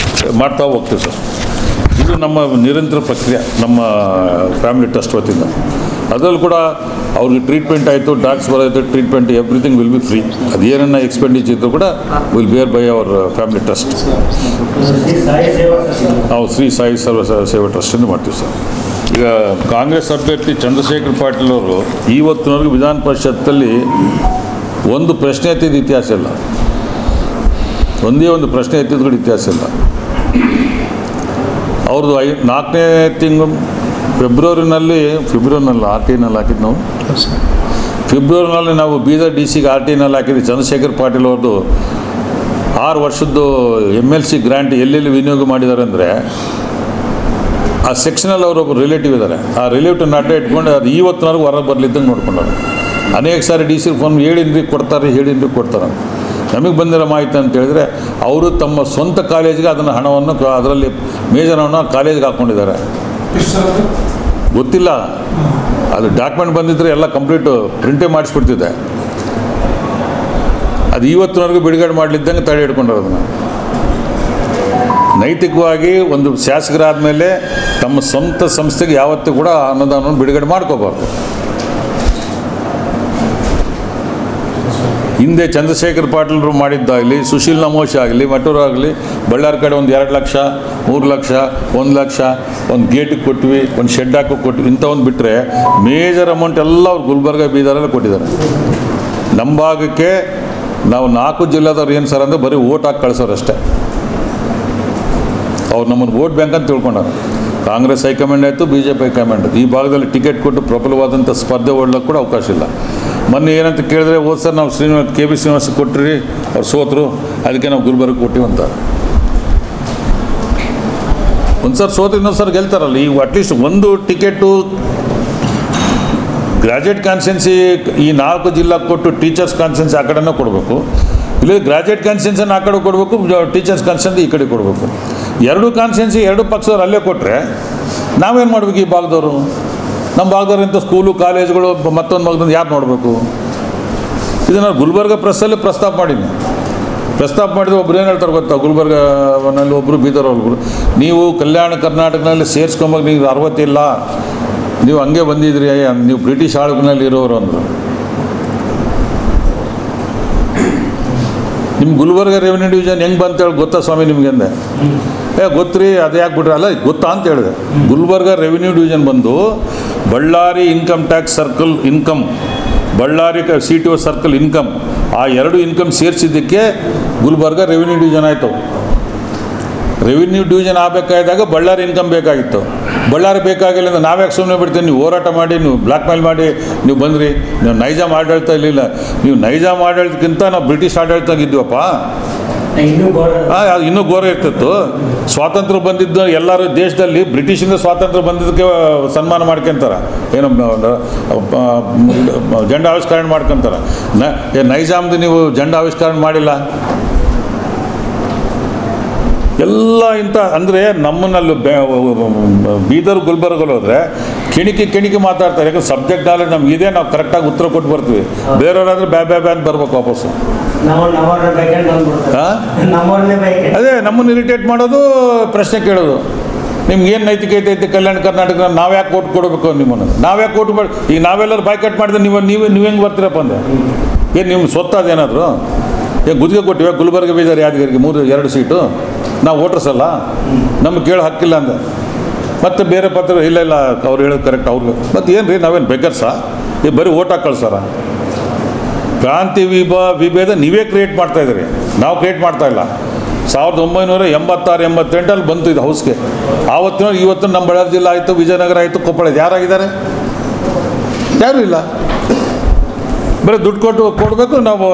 ಮಾಡ್ತಾ ಹೋಗ್ತೀವಿ ಸರ್. ಇದು ನಮ್ಮ ನಿರಂತರ ಪ್ರಕ್ರಿಯೆ ನಮ್ಮ ಫ್ಯಾಮಿಲಿ ಟ್ರಸ್ಟ್ ವತಿಯಿಂದ. ಅದರಲ್ಲಿ ಕೂಡ ಅವ್ರಿಗೆ ಟ್ರೀಟ್ಮೆಂಟ್ ಆಯಿತು, ಡ್ರಗ್ಸ್ ಬರೋದು, treatment everything will be free. ಅದು ಏನನ್ನ ಎಕ್ಸ್ಪೆಂಡಿಚರ್ ಇದ್ದರೂ ಕೂಡ ವಿಲ್ ಬೇರ್ ಬೈ ಅವರ್ ಫ್ಯಾಮಿಲಿ ಟ್ರಸ್ಟ್. ನಾವು ಶ್ರೀ ಸಾಯಿ ಸೇವಾ ಟ್ರಸ್ಟಿಂದ ಮಾಡ್ತೀವಿ ಸರ್. ಈಗ ಕಾಂಗ್ರೆಸ್ ಅಭ್ಯರ್ಥಿ ಚಂದ್ರಶೇಖರ್ ಪಾಟೀಲ್ ಅವರು ಇವತ್ತಿನವರೆಗೂ ವಿಧಾನ ಪರಿಷತ್ತಲ್ಲಿ ಒಂದು ಪ್ರಶ್ನೆ ಎತ್ತಿದ ಇತಿಹಾಸ ಇಲ್ಲ. ಒಂದೇ ಒಂದು ಪ್ರಶ್ನೆ ಎತ್ತಿದ ಕೂಡ ಇತಿಹಾಸ ಇಲ್ಲ. ಅವ್ರದ್ದು 4ನೇ ತಿಂಗಳು ಫೆಬ್ರವರಿನಲ್ಲಿ RTನಲ್ಲಿ ಹಾಕಿದ್ದು ನಾವು. ಫೆಬ್ರವರಿನಲ್ಲಿ ನಾವು ಬೀದರ್ DC-ಗೆ RTನಲ್ಲಿ ಹಾಕಿದ್ವಿ. ಚಂದ್ರಶೇಖರ್ ಪಾಟೀಲ್ ಅವ್ರದ್ದು 6 ವರ್ಷದ್ದು MLC ಗ್ರ್ಯಾಂಟ್ ಎಲ್ಲೆಲ್ಲಿ ವಿನಿಯೋಗ ಮಾಡಿದ್ದಾರೆ ಅಂದರೆ ಆ ಸೆಕ್ಷನಲ್ಲಿ ಅವರೊಬ್ಬರು ರಿಲೇಟಿವ್ ಇದ್ದಾರೆ. ಆ ರಿಲೇಟಿವ್ನ ಅಡ್ಡ ಇಟ್ಕೊಂಡು ಅದು ಇವತ್ತಿನವರೆಗೂ ಹೊರಗೆ ಬರಲಿದ್ದಂಗೆ ನೋಡ್ಕೊಂಡವ್ರು. ಅನೇಕ ಸಾರಿ DC ಫೋನ್ ಹೇಳಿನ್ರಿ ಕೊಡ್ತಾರೆ ನಮಗೆ ಬಂದಿರೋ ಮಾಹಿತಿ ಅಂತ ಹೇಳಿದ್ರೆ ಅವರು ತಮ್ಮ ಸ್ವಂತ ಕಾಲೇಜಿಗೆ ಅದನ್ನು ಹಣವನ್ನು ಅದರಲ್ಲಿ ಮೇಜರ್ ಹಣ ಕಾಲೇಜಿಗೆ ಹಾಕ್ಕೊಂಡಿದ್ದಾರೆ. ಗೊತ್ತಿಲ್ಲ, ಅದು ಡಾಕ್ಯುಮೆಂಟ್ ಬಂದಿದ್ದರೆ ಎಲ್ಲ ಕಂಪ್ಲೀಟು ಪ್ರಿಂಟೇ ಮಾಡಿಸ್ಬಿಡ್ತಿದ್ದೆ. ಅದು ಇವತ್ತಿನವರೆಗೂ ಬಿಡುಗಡೆ ಮಾಡಲಿದ್ದಂಗೆ ತಡೆ ಹಿಡ್ಕೊಂಡ್ರು. ಅದನ್ನು ನೈತಿಕವಾಗಿ ಒಂದು ಶಾಸಕರಾದ ಮೇಲೆ ತಮ್ಮ ಸ್ವಂತ ಸಂಸ್ಥೆಗೆ ಯಾವತ್ತೂ ಕೂಡ ಅನುದಾನವನ್ನು ಬಿಡುಗಡೆ ಮಾಡ್ಕೋಬಾರ್ದು. ಹಿಂದೆ ಚಂದ್ರಶೇಖರ್ ಪಾಟೀಲ್ರು ಮಾಡಿದ್ದಾಗಲಿ, ಸುಶೀಲ್ ನಮೋಶ್ ಆಗಲಿ, ಮಟ್ಟೂರಾಗಲಿ, ಬಳ್ಳಾರಿ ಕಡೆ ಒಂದು 2 ಲಕ್ಷ, 3 ಲಕ್ಷ, 1 ಲಕ್ಷ ಒಂದು ಗೇಟಿಗೆ ಕೊಟ್ವಿ, ಒಂದು ಶೆಡ್ ಹಾಕೋ ಕೊಟ್ವಿ. ಇಂಥ ಒಂದು ಬಿಟ್ಟರೆ ಮೇಜರ್ ಅಮೌಂಟ್ ಎಲ್ಲ ಅವ್ರು ಗುಲ್ಬರ್ಗ ಬೀದರಲ್ಲಿ ಕೊಟ್ಟಿದ್ದಾರೆ. ನಮ್ಮ ಭಾಗಕ್ಕೆ ನಾವು 4 ಜಿಲ್ಲೆದವ್ರು ಏನು ಸರ್ ಅಂದರೆ ಬರೀ ಓಟ್ ಹಾಕಿ ಕಳಿಸೋರು ಅಷ್ಟೇ. ಅವ್ರು ನಮ್ಮನ್ನು ವೋಟ್ ಬ್ಯಾಂಕ್ ಅಂತ ತಿಳ್ಕೊಂಡಾರೆ. ಕಾಂಗ್ರೆಸ್ ಹೈಕಮಾಂಡ್ ಆಯಿತು, BJP ಹೈಕಮಾಂಡ್ ಆಯಿತು. ಈ ಭಾಗದಲ್ಲಿ ಟಿಕೆಟ್ ಕೊಟ್ಟು ಪ್ರಬಲವಾದಂಥ ಸ್ಪರ್ಧೆ ಓಡಲಿಕ್ಕೆ ಕೂಡ ಅವಕಾಶ ಇಲ್ಲ. ಮೊನ್ನೆ ಏನಂತ ಕೇಳಿದ್ರೆ, ಹೋದ ಸರ್ ನಾವು KB ಶ್ರೀನಿವಾಸ ಕೊಟ್ಟಿರಿ, ಅವ್ರು ಸೋತರು, ಅದಕ್ಕೆ ನಾವು ಗುಲ್ಬರ್ಗ ಕೊಟ್ಟಿವಿ ಅಂತ. ಒಂದು ಸರ್ ಸೋತು ಇನ್ನೊಂದು ಸರ್ ಗೆಲ್ತಾರಲ್ಲ. ಈಗ ಅಟ್ಲೀಸ್ಟ್ ಒಂದು ಟಿಕೆಟು ಗ್ರಾಜ್ಯುಯೇಟ್ ಕಾನ್ಸ್ಟಿಟ್ಯೂನ್ಸಿ ಈ 4 ಜಿಲ್ಲಾ ಕೊಟ್ಟು ಟೀಚರ್ಸ್ ಕಾನ್ಸ್ಟಿಟ್ಯೂನ್ಸಿ ಆ ಕಡೆನೇ ಕೊಡಬೇಕು, ಇಲ್ಲ ಗ್ರಾಜ್ಯುಯೇಟ್ ಕಾನ್ಸ್ಟಿಟ್ಯೂನ್ಸನ್ನು ಆ ಕಡೆ ಕೊಡಬೇಕು, ಟೀಚರ್ಸ್ ಕಾನ್ಸ್ಟಿಟ್ಯೂನ್ಸಿ ಈ ಕಡೆ ಕೊಡಬೇಕು. 2 ಕಾನ್ಸ್ಟಿಟ್ಯೂನ್ಸಿ 2 ಪಕ್ಷದವ್ರು ಅಲ್ಲೇ ಕೊಟ್ಟರೆ ನಾವೇನು ಮಾಡಬೇಕು? ಈ ಭಾಗದವರು, ನಮ್ಮ ಭಾಗದವ್ರಿಂಥ ಸ್ಕೂಲು ಕಾಲೇಜುಗಳು ಮತ್ತೊಂದು ಭಾಗದಿಂದ ಯಾರು ನೋಡಬೇಕು? ಇದನ್ನು ಗುಲ್ಬರ್ಗ ಪ್ರೆಸ್ಸಲ್ಲಿ ಪ್ರಸ್ತಾಪ ಮಾಡಿದ್ರೆ ಒಬ್ರು ಏನು ಹೇಳ್ತಾರೆ ಗೊತ್ತಾ? ಗುಲ್ಬರ್ಗನಲ್ಲಿ ಒಬ್ಬರು, ಬೀದರ್ ಒಬ್ಬರು, ನೀವು ಕಲ್ಯಾಣ ಕರ್ನಾಟಕದಲ್ಲಿ ಸೇರಿಸ್ಕೊಂಬಾಗ ನೀವು 60 ಇಲ್ಲ, ನೀವು ಹಂಗೆ ಬಂದಿದ್ರಿ, ನೀವು ಬ್ರಿಟಿಷ್ ಆಳ್ವಿನಲ್ಲಿ ಇರೋರು ಅಂದರು. ನಿಮ್ಮ ಗುಲ್ಬರ್ಗ ರೆವಿನ್ಯೂ ಡಿವಿಷನ್ ಹೆಂಗೆ ಬಂತೇಳಿ ಗೊತ್ತಾ ಸ್ವಾಮಿ ನಿಮಗೆ ಅಂದೆ. ಗೊತ್ತ್ರಿ, ಅದು ಯಾಕೆ ಬಿಟ್ರೆ ಅಲ್ಲ ಗೊತ್ತಾ ಅಂತ ಹೇಳಿದೆ. ಗುಲ್ಬರ್ಗ ರೆವಿನ್ಯೂ ಡಿವಿಷನ್ ಬಂದು Ballari income tax circle income, Ballari CTO circle income, ಆ 2 ಇನ್ಕಮ್ ಸೇರಿಸಿದ್ದಕ್ಕೆ ಗುಲ್ಬರ್ಗ ರೆವಿನ್ಯೂ ಡಿವಿಷನ್ ಆಯಿತು. ರೆವಿನ್ಯೂ ಡಿವಿಷನ್ ಆಗಬೇಕಾದಾಗ ಬಳ್ಳಾರಿ ಇನ್ಕಮ್ ಬೇಕಾಗಿತ್ತು. ಬಳ್ಳಾರಿ ಬೇಕಾಗಿಲ್ಲ ಅಂದರೆ ನಾವ್ಯಾಕೆ ಸುಮ್ಮನೆ ಬಿಡ್ತೀವಿ? ನೀವು ಹೋರಾಟ ಮಾಡಿ, ನೀವು ಬ್ಲ್ಯಾಕ್ ಮೇಲ್ ಮಾಡಿ ನೀವು ಬಂದ್ರಿ. ನೀವು ನೈಜಾಮ್ ಆಡಳಿತ ಇರಲಿಲ್ಲ. ನೀವು ನೈಜಾಮ್ ಆಡಳಿತಕ್ಕಿಂತ ನಾವು ಬ್ರಿಟಿಷ್ ಆಡಳಿತಗಿದ್ವಪ್ಪ. ಇನ್ನೂ ಘೋರ ಇರ್ತಿತ್ತು. ಸ್ವಾತಂತ್ರ್ಯ ಬಂದಿದ್ದು ಎಲ್ಲರೂ ದೇಶದಲ್ಲಿ ಬ್ರಿಟಿಷಿಂದ ಸ್ವಾತಂತ್ರ್ಯ ಬಂದಿದ್ದಕ್ಕೆ ಸನ್ಮಾನ ಮಾಡ್ಕೊತಾರೆ, ಏನೋ ಜೆಂಡಾ ಆವಿಷ್ಕರಣ ಮಾಡ್ಕೊತಾರೆ. ನೈಜಾಮ್ದು ನೀವು ಜೆಂಡಾ ಆವಿಷ್ಕರಣ ಮಾಡಿಲ್ಲ. ಎಲ್ಲ ಇಂಥ ಅಂದರೆ ನಮ್ಮನ್ನಲ್ಲಿ ಬೀದರ್ ಗುಲ್ಬರ್ಗಲ್ಲಿ ಹೋದರೆ ಕೆಣಿಕೆ ಮಾತಾಡ್ತಾರೆ. ಯಾಕಂದ್ರೆ ಸಬ್ಜೆಕ್ಟ್ ನಾಲೆಜ್ ನಮಗಿದೆ, ನಾವು ಕರೆಕ್ಟಾಗಿ ಉತ್ತರ ಕೊಟ್ಟು ಬರ್ತೀವಿ. ಬೇರೆಯವರಾದ್ರೆ ಬ್ಯಾ ಅಂತ ಬರ್ಬೇಕು ವಾಪಸ್ಸು. ಅದೇ ನಮ್ಮನ್ನು ಇರಿಟೇಟ್ ಮಾಡೋದು, ಪ್ರಶ್ನೆ ಕೇಳೋದು. ನಿಮ್ಗೇನು ನೈತಿಕತೆ ಐತಿ ಕಲ್ಯಾಣ ಕರ್ನಾಟಕ? ನಾವು ಯಾಕೆ ಓಟ್ ಕೊಡಬೇಕು ನಿಮ್ಮನ್ನು? ನಾವ್ಯಾಕೆ ಓಟ್ ಮಾಡಿ? ಈಗ ನಾವೆಲ್ಲರೂ ಬಾಯ್ಕಟ್ ಮಾಡಿದ್ರೆ ನೀವು ಹೆಂಗೆ ಬರ್ತೀರಪ್ಪ ಅಂದೆ? ಏನು ನಿಮ್ಮ ಸ್ವತ್ತದೇನಾದರೂ ಗುತ್ತಿಗೆ ಕೊಟ್ಟಿವೆ? ಗುಲ್ಬರ್ಗ ಬೀದರ್ ಯಾದಗಿರಿಗೆ 2 ಸೀಟು ನಾವು ವೋಟರ್ಸ್ ಅಲ್ಲ, ನಮ್ಗೆ ಕೇಳೋ ಹಕ್ಕಿಲ್ಲ ಅಂದೆ. ಮತ್ತು ಬೇರೆ ಪತ್ರ ಇಲ್ಲ ಅವ್ರು ಹೇಳೋದು ಕರೆಕ್ಟ್ ಅವ್ರಿಗೆ. ಮತ್ತು ಏನು ರೀ, ನಾವೇನು ಬೆಗರ್ಸಾ? ಈ ಬರೀ ಓಟ್ ಹಾಕಿ ಕಳ್ಸಾರ? ಕ್ರಾಂತಿ ವಿಭೇದ ನೀವೇ ಕ್ರಿಯೇಟ್ ಮಾಡ್ತಾಯಿದ್ದೀರಿ, ನಾವು ಕ್ರಿಯೇಟ್ ಮಾಡ್ತಾಯಿಲ್ಲ. 1986-88 ಬಂತು ಇದು ಹೌಸ್ಗೆ. ಆವತ್ತಿನ ಇವತ್ತು ನಮ್ಮ ಬಳ್ಳಾರಿ ಜಿಲ್ಲೆ ಆಯಿತು, ವಿಜಯನಗರ ಆಯಿತು, ಕೊಪ್ಪಳ ಯಾರಾಗಿದ್ದಾರೆ? ಯಾರೂ ಇಲ್ಲ. ಬರೀ ದುಡ್ಡು ಕೊಡಬೇಕು, ನಾವು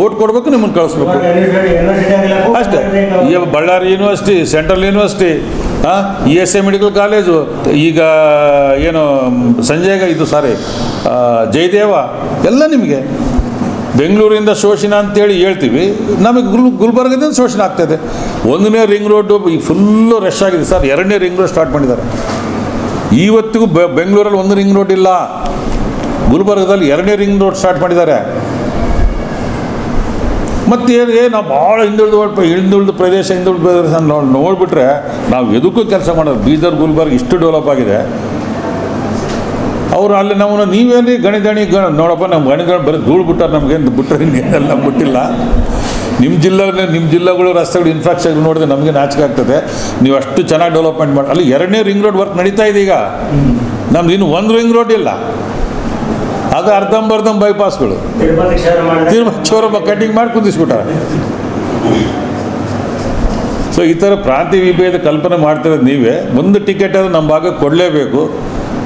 ಓಟ್ ಕೊಡಬೇಕು, ನಿಮ್ಮನ್ನು ಕಳಿಸ್ಬೇಕು ಅಷ್ಟೇ. ಈ Ballari university, central university, ESI medical college, ಈಗ ಏನು ಜಯದೇವ ಎಲ್ಲ ನಿಮಗೆ. ಬೆಂಗಳೂರಿಂದ ಶೋಷಣೆ ಅಂತೇಳಿ ಹೇಳ್ತೀವಿ, ನಮಗೆ ಗುಲ್ಬರ್ಗದಿಂದ ಶೋಷಣೆ ಆಗ್ತಾಯಿದೆ. 1ನೇ ರಿಂಗ್ ರೋಡು ಈಗ ಫುಲ್ಲು ರಶ್ ಆಗಿದೆ ಸರ್. 2ನೇ ರಿಂಗ್ ರೋಡ್ ಸ್ಟಾರ್ಟ್ ಮಾಡಿದ್ದಾರೆ. ಇವತ್ತಿಗೂ ಬೆಂಗಳೂರಲ್ಲಿ 1 ರಿಂಗ್ ರೋಡ್ ಇಲ್ಲ. ಗುಲ್ಬರ್ಗದಲ್ಲಿ 2ನೇ ರಿಂಗ್ ರೋಡ್ ಸ್ಟಾರ್ಟ್ ಮಾಡಿದ್ದಾರೆ. ಮತ್ತು ನಾವು ಭಾಳ ಹಿಂದುಳಿದ ಪ್ರದೇಶ ನೋಡಿಬಿಟ್ರೆ ನಾವು ಎದಕ್ಕೂ ಕೆಲಸ ಮಾಡೋದು. ಬೀದರ್, ಗುಲ್ಬರ್ಗ ಇಷ್ಟು ಡೆವಲಪ್ ಆಗಿದೆ. ಅವರು ಅಲ್ಲಿ ನಾವು ನೀವೇನು ಗಣಿ ನೋಡಪ್ಪ, ನಮ್ಮ ಗಣಿಗಳು ಬರೀ ಧೂಳು ಬಿಟ್ಟಾರೆ, ನಮಗೇನು ಬಿಟ್ಟರೆ ಇನ್ನೇನೆಲ್ಲ ಬಿಟ್ಟಿಲ್ಲ. ನಿಮ್ಮ ಜಿಲ್ಲೆಗಳು ರಸ್ತೆಗಳು ಇನ್ಫ್ರಾಸ್ಟ್ರಕ್ಚರ್ ನೋಡಿದ್ರೆ ನಮಗೆ ನಾಚಿಕೆ ಆಗ್ತದೆ. ನೀವು ಅಷ್ಟು ಚೆನ್ನಾಗಿ ಡೆವಲಪ್ಮೆಂಟ್ ಮಾಡಿ. ಅಲ್ಲಿ 2ನೇ ರಿಂಗ್ ರೋಡ್ ವರ್ಕ್ ನಡೀತಾ ಇದೆ ಈಗ. ನಮ್ದು ಇನ್ನು 1 ರಿಂಗ್ ರೋಡ್ ಇಲ್ಲ. ಅದು ಅರ್ಧಂಬರ್ಧ ಬೈಪಾಸ್ಗಳು. ತಿರುಪತಿ ಕಟಿಂಗ್ ಮಾಡಿ ಕುಂದಿಸ್ಬಿಟ್ಟಾರೆ. ಸೊ ಈ ಥರ ಪ್ರಾಂತೀಯ ವಿಭೇದ ಕಲ್ಪನೆ ಮಾಡ್ತಿರೋದು ನೀವೇ. ಒಂದು ಟಿಕೆಟ್ ಅದು ನಮ್ಮ ಭಾಗಕ್ಕೆ ಕೊಡಲೇಬೇಕು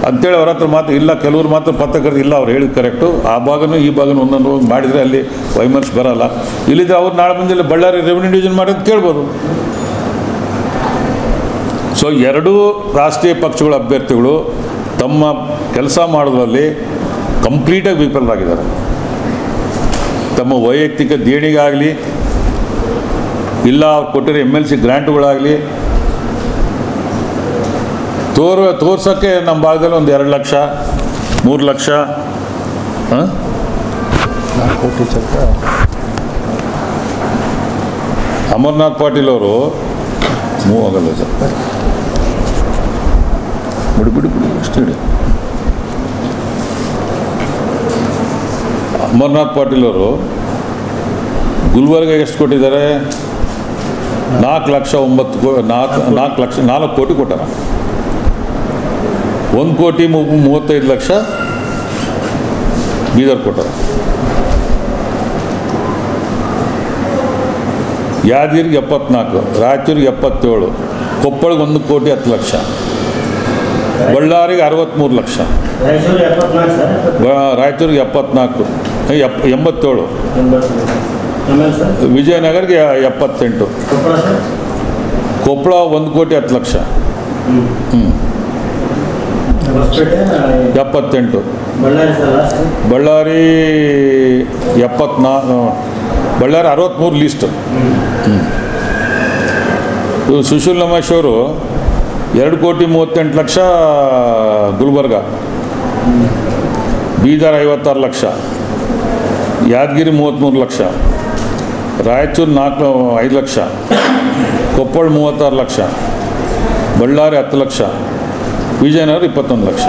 ಅಂತೇಳಿ ಅವ್ರ ಹತ್ರ ಮಾತ್ರ ಇಲ್ಲ. ಕೆಲವ್ರು ಮಾತ್ರ ಪತ್ರಕರ್ತರು ಇಲ್ಲ, ಅವ್ರು ಹೇಳಿದ ಕರೆಕ್ಟು. ಆ ಭಾಗನೂ ಈ ಭಾಗನೂ ಒಂದೊಂದು ಮಾಡಿದರೆ ಅಲ್ಲಿ ವೈಮರ್ಶ್ ಬರೋಲ್ಲ. ಇಲ್ಲಿದ್ದರೆ ಅವ್ರು ನಾಳೆ ಮುಂದೆ ಬಳ್ಳಾರಿ ರೆವಿನ್ಯೂ ಡಿವಿಷನ್ ಮಾಡೋದು ಕೇಳ್ಬೋದು. ಸೊ ಎರಡೂ ರಾಷ್ಟ್ರೀಯ ಪಕ್ಷಗಳ ಅಭ್ಯರ್ಥಿಗಳು ತಮ್ಮ ಕೆಲಸ ಮಾಡೋದ್ರಲ್ಲಿ ಕಂಪ್ಲೀಟಾಗಿ ವಿಫಲರಾಗಿದ್ದಾರೆ. ತಮ್ಮ ವೈಯಕ್ತಿಕ ದೇಣಿಗಾಗಲಿ, ಇಲ್ಲ ಅವ್ರು ಕೊಟ್ಟಿರೋ MLC ಗ್ರ್ಯಾಂಟುಗಳಾಗಲಿ ತೋರ್ಸೋಕ್ಕೆ ನಮ್ಮ ಭಾಗದಲ್ಲಿ ಒಂದು 2 ಲಕ್ಷ 3 ಲಕ್ಷ ಅಮರ್ನಾಥ್ ಪಾಟೀಲ್ ಅವರು ಮೂವ್ ಆಗಲ್ಲ ಸರ್. ಬಿಡಿ ಅಷ್ಟೇ. ಅಮರ್ನಾಥ್ ಪಾಟೀಲ್ ಅವರು ಗುಲ್ಬರ್ಗ ಎಷ್ಟು ಕೊಟ್ಟಿದ್ದಾರೆ? 4 ಕೋಟಿ ಕೊಟ್ಟಾರ. 1,35,00,000 ಬೀದರ್ ಕೊಟ್ಟಾರ. ಯಾದಗಿರಿಗೆ 74, ರಾಯಚೂರಿಗೆ 77, ಕೊಪ್ಪಳಿಗೆ 1,10,00,000, ಬಳ್ಳಾರಿಗೆ 63 ಲಕ್ಷ, ರಾಯಚೂರಿಗೆ 74, 87, ವಿಜಯನಗರಿಗೆ 78, ಕೊಪ್ಪಳ 1,10,00,000, 78, ಬಳ್ಳಾರಿ 74, ಬಳ್ಳಾರಿ 63 ಲೀಸ್ಟ್. ಸುಶೀಲ್ ರಮೇಶ್ ಅವರು 2,38,00,000 ಗುಲ್ಬರ್ಗ, ಬೀದರ್ 56 ಲಕ್ಷ, ಯಾದಗಿರಿ 33 ಲಕ್ಷ, ರಾಯಚೂರು 5 ಲಕ್ಷ, ಕೊಪ್ಪಳ 36 ಲಕ್ಷ, ಬಳ್ಳಾರಿ 10 ಲಕ್ಷ, ವಿಜಯನಗರ 21 ಲಕ್ಷ.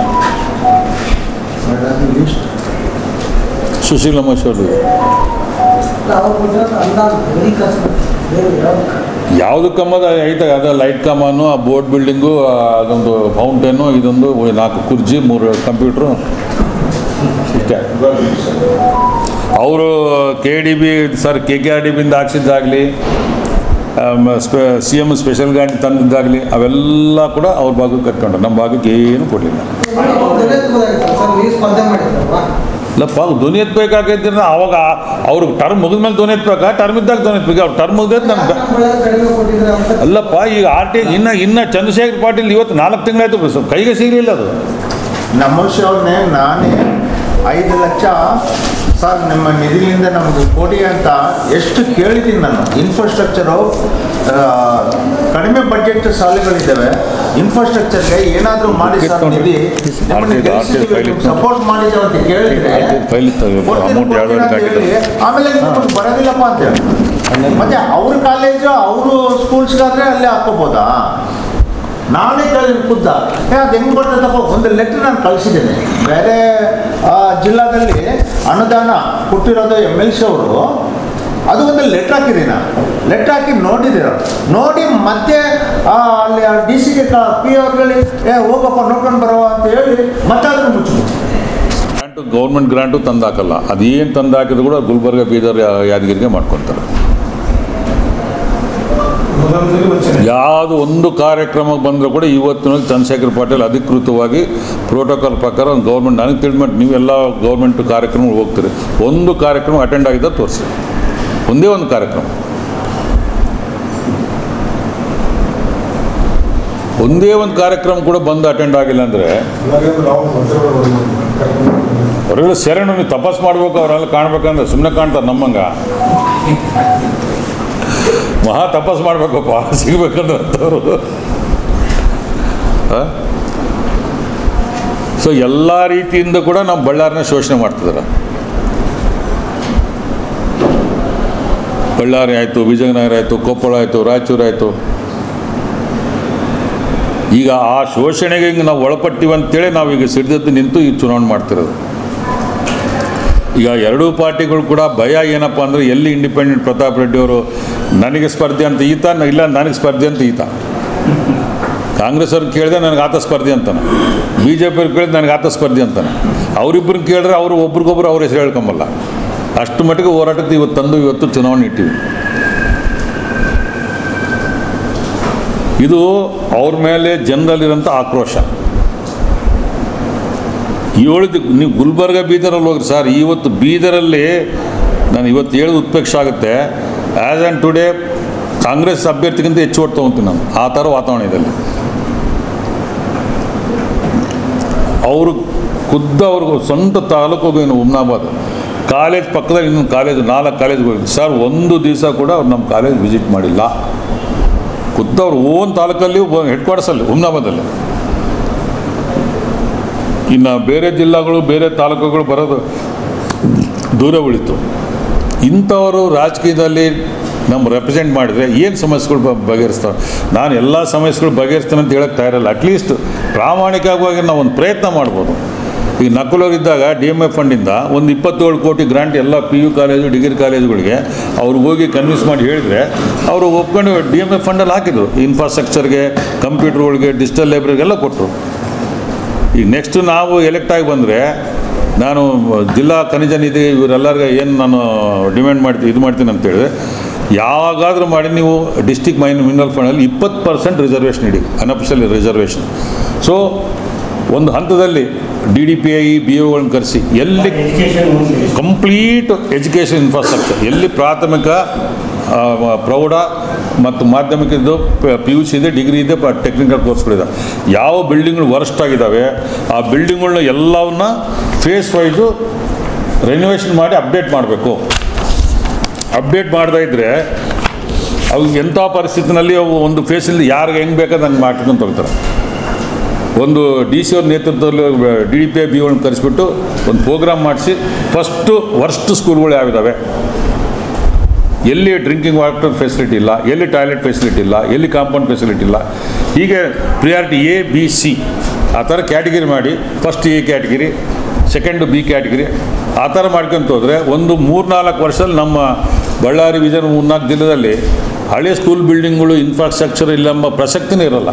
ಸುಶೀಲ್ ರಮೇಶ್ ಅವರು ಯಾವುದು ಕಮ್ಮದ ಐತೆ ಅದ ಲೈಟ್ ಕಮಾನು, ಆ ಬೋರ್ಡ್ ಬಿಲ್ಡಿಂಗು, ಅದೊಂದು ಫೌಂಟೇನು, ಇದೊಂದು 4 ಕುರ್ಚಿ, 3 ಕಂಪ್ಯೂಟ್ರು ಇಷ್ಟೇ. ಅವರು KDB ಸರ್ KKRDBಯಿಂದ ಹಾಕ್ಸಿದ್ದಾಗಲಿ, CM ಸ್ಪೆಷಲ್ ಗಾಡಿ ತಂದಿದ್ದಾಗಲಿ ಅವೆಲ್ಲ ಕೂಡ ಅವ್ರ ಭಾಗಕ್ಕೆ ಕಟ್ಕೊಂಡು ನಮ್ಮ ಭಾಗಕ್ಕೆ ಏನು ಕೊಡಲಿಲ್ಲ. ಇಲ್ಲಪ್ಪ, ಧ್ವನಿ ಎತ್ತಬೇಕಾಗಿದ್ದರೆ ಅವಾಗ ಅವ್ರಿಗೆ ಟರ್ಮ್ ಮುಗಿದ್ಮೇಲೆ ಧ್ವನಿ ಎತ್ತಬೇಕಾ? ಟರ್ಮ್ ಇದ್ದಾಗ ಧ್ವನಿ ಎತ್ತಬೇಕು. ಅವ್ರು ಟರ್ಮ್ ಮುಗಿದ್ರೆ ನಮ್ಗೆ ಅಲ್ಲಪ್ಪ. ಈಗ RT ಇನ್ನು ಚಂದ್ರಶೇಖರ್ ಪಾಟೀಲ್ ಇವತ್ತು 4 ತಿಂಗಳಾಯ್ತು, ಕೈಗೆ ಸಿಗಲಿಲ್ಲ ಅದು. ನಮ್ಮ ಅವ್ರನ್ನೇ ನಾನೇ 5 ಲಕ್ಷ ಸರ್ ನಿಮ್ಮ ನಿಧಿಯಿಂದ ನಮಗೆ ಕೊಡಿ ಅಂತ ಎಷ್ಟು ಕೇಳಿದ್ದೀನಿ ನಾನು. ಇನ್ಫ್ರಾಸ್ಟ್ರಕ್ಚರು ಕಡಿಮೆ ಬಡ್ಜೆಟ್ ಶಾಲೆಗಳಿದ್ದಾವೆ, ಇನ್ಫ್ರಾಸ್ಟ್ರಕ್ಚರ್ಗೆ ಏನಾದರೂ ಮಾಡಿ ಸರ್ ನಿಧಿ ಸಪೋರ್ಟ್ ಮಾಡಿದ್ದೇವೆ ಅಂತ ಕೇಳಿದ್ರೆ ಆಮೇಲೆ ನಿಮಗೆ ಬರೋದಿಲ್ಲಪ್ಪ ಅಂತೇಳಿ. ಮತ್ತೆ ಅವ್ರ ಕಾಲೇಜು ಅವರು ಸ್ಕೂಲ್ಸ್ಗಾದ್ರೆ ಅಲ್ಲೇ ಹಾಕೋಬೋದಾ? ನಾನೇ ಕೇಳಿ ಖುದ್ದ ಅದು ಹೆಂಗೆ ಬರ್ತದಪ್ಪ. ಒಂದು ಲೆಟ್ರ್ ನಾನು ಕಳಿಸಿದ್ದೇನೆ. ಬೇರೆ ಜಿಲ್ಲಾದಲ್ಲಿ ಅನುದಾನ ಕೊಟ್ಟಿರೋದು MLC ಅವರು, ಅದು ಒಂದು ಲೆಟ್ರ್ ಹಾಕಿದ್ದೀನಿ ನಾನು. ಲೆಟ್ರ್ ಹಾಕಿ ನೋಡಿದ್ದೀರ, ನೋಡಿ ಮತ್ತೆ ಅಲ್ಲಿ DC ಗೆ P ಅವ್ರುಗಳಿಗೆ ಹೋಗಪ್ಪ ನೋಡ್ಕೊಂಡು ಬರೋ ಅಂತ ಹೇಳಿ ಮತ್ತೆ ಅದನ್ನು ಮುಚ್ಚಿಬಿಟ್ಟು ಗೌರ್ಮೆಂಟ್ ಗ್ರಾಂಟು ತಂದಾಕಲ್ಲ. ಅದೇನು ತಂದಾಕಿದ್ರು ಕೂಡ ಗುಲ್ಬರ್ಗ, ಬೀದರ್, ಯಾದಗಿರಿಗೆ ಮಾಡ್ಕೊತಾರೆ. ಯಾವುದು ಒಂದು ಕಾರ್ಯಕ್ರಮಕ್ಕೆ ಬಂದರೂ ಕೂಡ ಇವತ್ತಿನಲ್ಲಿ ಚಂದ್ರಶೇಖರ್ ಪಾಟೀಲ್ ಅಧಿಕೃತವಾಗಿ ಪ್ರೋಟೋಕಾಲ್ ಪ್ರಕಾರ ಒಂದು ಗೌರ್ಮೆಂಟ್, ನನಗೆ ತಿಳಿದ್ಬಿಟ್ಟು ನೀವೆಲ್ಲ ಗೌರ್ಮೆಂಟ್ ಕಾರ್ಯಕ್ರಮಗಳು ಹೋಗ್ತೀರಿ, ಒಂದು ಕಾರ್ಯಕ್ರಮ ಅಟೆಂಡ್ ಆಗಿದ್ದ ತೋರಿಸಿ, ಒಂದೇ ಒಂದು ಕಾರ್ಯಕ್ರಮ, ಒಂದೇ ಒಂದು ಕಾರ್ಯಕ್ರಮ ಕೂಡ ಬಂದು ಅಟೆಂಡ್ ಆಗಿಲ್ಲ ಅಂದರೆ ಅವರೆಲ್ಲ ಶರಣು ನೀವು ತಪಾಸ್ ಮಾಡ್ಬೇಕು, ಅವರೆಲ್ಲ ಕಾಣ್ಬೇಕಂದ್ರೆ ಸುಮ್ಮನೆ ಕಾಣ್ತಾರೆ ನಮ್ಮಂಗ, ಮಹಾ ತಪಾಸ್ ಮಾಡ್ಬೇಕಪ್ಪ ಸಿಗ್ಬೇಕಂದ್ರೆ ಅಂತವರು. ಸೊ ಎಲ್ಲ ರೀತಿಯಿಂದ ಕೂಡ ನಾವು ಬಳ್ಳಾರಿನ ಶೋಷಣೆ ಮಾಡ್ತಿದ್ದಾರೆ. ಬಳ್ಳಾರಿ ಆಯಿತು, ವಿಜಯನಗರ ಆಯಿತು, ಕೊಪ್ಪಳ ಆಯಿತು, ರಾಯಚೂರು ಆಯಿತು. ಈಗ ಆ ಶೋಷಣೆಗೆ ಹಿಂಗೆ ನಾವು ಒಳಪಟ್ಟಿವಂತೇಳಿ ನಾವೀಗ ಸಿಡಿದದ್ದು ನಿಂತು ಈ ಚುನಾವಣೆ ಮಾಡ್ತಿರೋದು. ಈಗ ಎರಡೂ ಪಾರ್ಟಿಗಳು ಕೂಡ ಭಯ ಏನಪ್ಪ ಅಂದರೆ, ಎಲ್ಲಿ ಇಂಡಿಪೆಂಡೆಂಟ್ ಪ್ರತಾಪ್ ರೆಡ್ಡಿ ಅವರು ನನಗೆ ಸ್ಪರ್ಧೆ ಅಂತ ಈತ, ಇಲ್ಲ ನನಗೆ ಸ್ಪರ್ಧೆ ಅಂತ ಈತ, ಕಾಂಗ್ರೆಸ್ ಅವ್ರಿಗೆ ಕೇಳಿದ್ರೆ ನನಗೆ ಆತ ಸ್ಪರ್ಧೆ ಅಂತಾನೆ, ಬಿ ಜೆ ಪಿಯವ್ರಿಗೆ ಕೇಳಿದ್ರೆ ನನಗೆ ಆತ ಸ್ಪರ್ಧೆ ಅಂತಾನೆ, ಅವರಿಬ್ಬರನ್ನ ಕೇಳಿದ್ರೆ ಅವರು ಒಬ್ರಿಗೊಬ್ರು ಅವ್ರ ಹೆಸರು ಹೇಳ್ಕೊಂಬಲ್ಲ. ಅಷ್ಟು ಮಟ್ಟಿಗೆ ಹೋರಾಟಕ್ಕೆ ಇವತ್ತು ಚುನಾವಣೆ ಇಟ್ಟಿವಿ. ಇದು ಅವ್ರ ಮೇಲೆ ಜನರಲ್ಲಿರೋಂಥ ಆಕ್ರೋಶ. ನೀವು ಗುಲ್ಬರ್ಗ ಬೀದರಲ್ಲಿ ಹೋಗ್ರಿ ಸರ್, ಇವತ್ತು ಬೀದರಲ್ಲಿ ನಾನು ಇವತ್ತು ಹೇಳೋದು ಉತ್ಪ್ರೇಕ್ಷ ಆಗುತ್ತೆ. ಆ್ಯಸ್ ಆ್ಯಂಡ್ ಟುಡೇ ಕಾಂಗ್ರೆಸ್ ಅಭ್ಯರ್ಥಿಗಿಂತ ಹೆಚ್ಚು ಓಟ್ ತೊಗೊತೀನಿ ನಾನು, ಆ ಥರ ವಾತಾವರಣ ಇದರಲ್ಲಿ. ಅವರು ಖುದ್ದು ಅವ್ರಿಗೆ ಸ್ವಂತ ತಾಲೂಕು ಹೋಗಿ ಹುಮ್ನಾಬಾದ್ ಕಾಲೇಜ್ ಪಕ್ಕದಲ್ಲಿ ಇನ್ನೊಂದು ಕಾಲೇಜ್, 4 ಕಾಲೇಜ್ಗೆ ಹೋಗಿದ್ದು ಸರ್, ಒಂದು ದಿವಸ ಕೂಡ ಅವ್ರು ನಮ್ಮ ಕಾಲೇಜ್ ವಿಸಿಟ್ ಮಾಡಿಲ್ಲ. ಖುದ್ದು ಅವ್ರು ಓನ್ ತಾಲೂಕಲ್ಲಿ ಹೆಡ್ ಕ್ವಾರ್ಟರ್ಸಲ್ಲಿ ಹುಮ್ನಾಬಾದಲ್ಲಿ. ಇನ್ನು ಬೇರೆ ಜಿಲ್ಲಾಗಳು ಬೇರೆ ತಾಲೂಕುಗಳು ಬರೋದು ದೂರ ಉಳಿತು. ಇಂಥವರು ರಾಜಕೀಯದಲ್ಲಿ ನಮ್ಮ ರೆಪ್ರೆಸೆಂಟ್ ಮಾಡಿದರೆ ಏನು ಸಮಸ್ಯೆಗಳು ಬಗೆಹರಿಸ್ತಾರೆ. ನಾನು ಎಲ್ಲ ಸಮಸ್ಯೆಗಳು ಬಗೆಹರಿಸ್ತೇನೆ ಅಂತ ಹೇಳಕ್ಕೆ ತಯಾರಿಲ್ಲ. ಅಟ್ಲೀಸ್ಟ್ ಪ್ರಾಮಾಣಿಕವಾಗಿ ನಾವು ಒಂದು ಪ್ರಯತ್ನ ಮಾಡ್ಬೋದು. ಈಗ ನಕಲೂರಿದ್ದಾಗ DMF ಫಂಡಿಂದ ಒಂದು 27 ಕೋಟಿ ಗ್ರಾಂಟ್ ಎಲ್ಲ PU ಕಾಲೇಜು, ಡಿಗ್ರಿ ಕಾಲೇಜುಗಳಿಗೆ ಅವ್ರಿಗೆ ಹೋಗಿ ಕನ್ವಿನ್ಸ್ ಮಾಡಿ ಹೇಳಿದರೆ ಅವರು ಒಪ್ಕೊಂಡು DMF ಫಂಡಲ್ಲಿ ಹಾಕಿದ್ರು. ಇನ್ಫ್ರಾಸ್ಟ್ರಕ್ಚರ್ಗೆ, ಕಂಪ್ಯೂಟರ್ಗಳಿಗೆ, ಡಿಜಿಟಲ್ ಲೈಬ್ರರಿಗೆಲ್ಲ ಕೊಟ್ಟರು. ಈಗ ನೆಕ್ಸ್ಟ್ ನಾವು ಎಲೆಕ್ಟ್ ಆಗಿ ಬಂದರೆ ನಾನು ಜಿಲ್ಲಾ ಖನಿಜ ನಿಧಿ ಇವರೆಲ್ಲರಿಗೆ ಏನು ನಾನು ಡಿಮ್ಯಾಂಡ್ ಮಾಡ್ತೀನಿ ಅಂತ ಹೇಳಿದ್ರೆ, ಯಾವಾಗಾದರೂ ಮಾಡಿ ನೀವು ಡಿಸ್ಟಿಕ್ ಮಿನರಲ್ ಫಂಡಲ್ಲಿ 20% ರಿಸರ್ವೇಷನ್ ಇಡಿ, ಅನ್ಅಫಿಷಿಯಲ್ ರಿಸರ್ವೇಷನ್. ಸೊ ಒಂದು ಹಂತದಲ್ಲಿ DDPI BOಗಳನ್ನ ಕರೆಸಿ ಎಲ್ಲಿ ಕಂಪ್ಲೀಟ್ ಎಜುಕೇಷನ್ ಇನ್ಫ್ರಾಸ್ಟ್ರಕ್ಚರ್, ಎಲ್ಲಿ ಪ್ರಾಥಮಿಕ, ಪ್ರೌಢ ಮತ್ತು ಮಾಧ್ಯಮಿಕದ್ದು, PUC ಇದೆ, ಡಿಗ್ರಿ ಇದೆ, ಟೆಕ್ನಿಕಲ್ ಕೋರ್ಸ್ಗಳಿದೆ, ಯಾವ ಬಿಲ್ಡಿಂಗ್ಗಳು ವರ್ಸ್ಟ್ ಆಗಿದ್ದಾವೆ ಆ ಬಿಲ್ಡಿಂಗ್ಗಳನ್ನ ಎಲ್ಲವನ್ನ ಫೇಸ್ ವೈಸು ರೆನೋವೇಷನ್ ಮಾಡಿ ಅಪ್ಡೇಟ್ ಮಾಡಬೇಕು. ಅಪ್ಡೇಟ್ ಮಾಡದೇ ಇದ್ದರೆ ಅವು ಎಂಥ ಪರಿಸ್ಥಿತಿನಲ್ಲಿ ಅವು ಒಂದು ಫೇಸಲ್ಲಿ ಯಾರಿಗೆ ಹೆಂಗೆ ಬೇಕಾದ ಹಂಗೆ ಮಾಡ್ಕೊಂಡು ಹೋಗ್ತಾರೆ. ಒಂದು DC ಅವ್ರ ನೇತೃತ್ವದಲ್ಲಿ DDPI BOಗಳನ್ನ ಕರೆಸಿಬಿಟ್ಟು ಒಂದು ಪ್ರೋಗ್ರಾಮ್ ಮಾಡಿಸಿ, ಫಸ್ಟು ವರ್ಸ್ಟ್ ಸ್ಕೂಲ್ಗಳು ಯಾವಿದ್ದಾವೆ, ಎಲ್ಲಿ ಡ್ರಿಂಕಿಂಗ್ ವಾಟರ್ ಫೆಸಿಲಿಟಿ ಇಲ್ಲ, ಎಲ್ಲಿ ಟಾಯ್ಲೆಟ್ ಫೆಸಿಲಿಟಿ ಇಲ್ಲ, ಎಲ್ಲಿ ಕಾಂಪೌಂಡ್ ಫೆಸಿಲಿಟಿ ಇಲ್ಲ, ಹೀಗೆ ಪ್ರಿಯಾರಿಟಿ A B C ಆ ಥರ ಕ್ಯಾಟಗಿರಿ ಮಾಡಿ, first A category, second B category, ಆ ಥರ ಮಾಡ್ಕೊಂತ ಹೋದರೆ ಒಂದು 3-4 ವರ್ಷದಲ್ಲಿ ನಮ್ಮ ಬಳ್ಳಾರಿ, ವಿಜಯನಗರ 3-4 ಜಿಲ್ಲೆಯಲ್ಲಿ ಹಳೆ ಸ್ಕೂಲ್ ಬಿಲ್ಡಿಂಗ್ಗಳು ಇನ್ಫ್ರಾಸ್ಟ್ರಕ್ಚರ್ ಇಲ್ಲ ಎಂಬ ಪ್ರಸಕ್ತಿನೇ ಇರೋಲ್ಲ.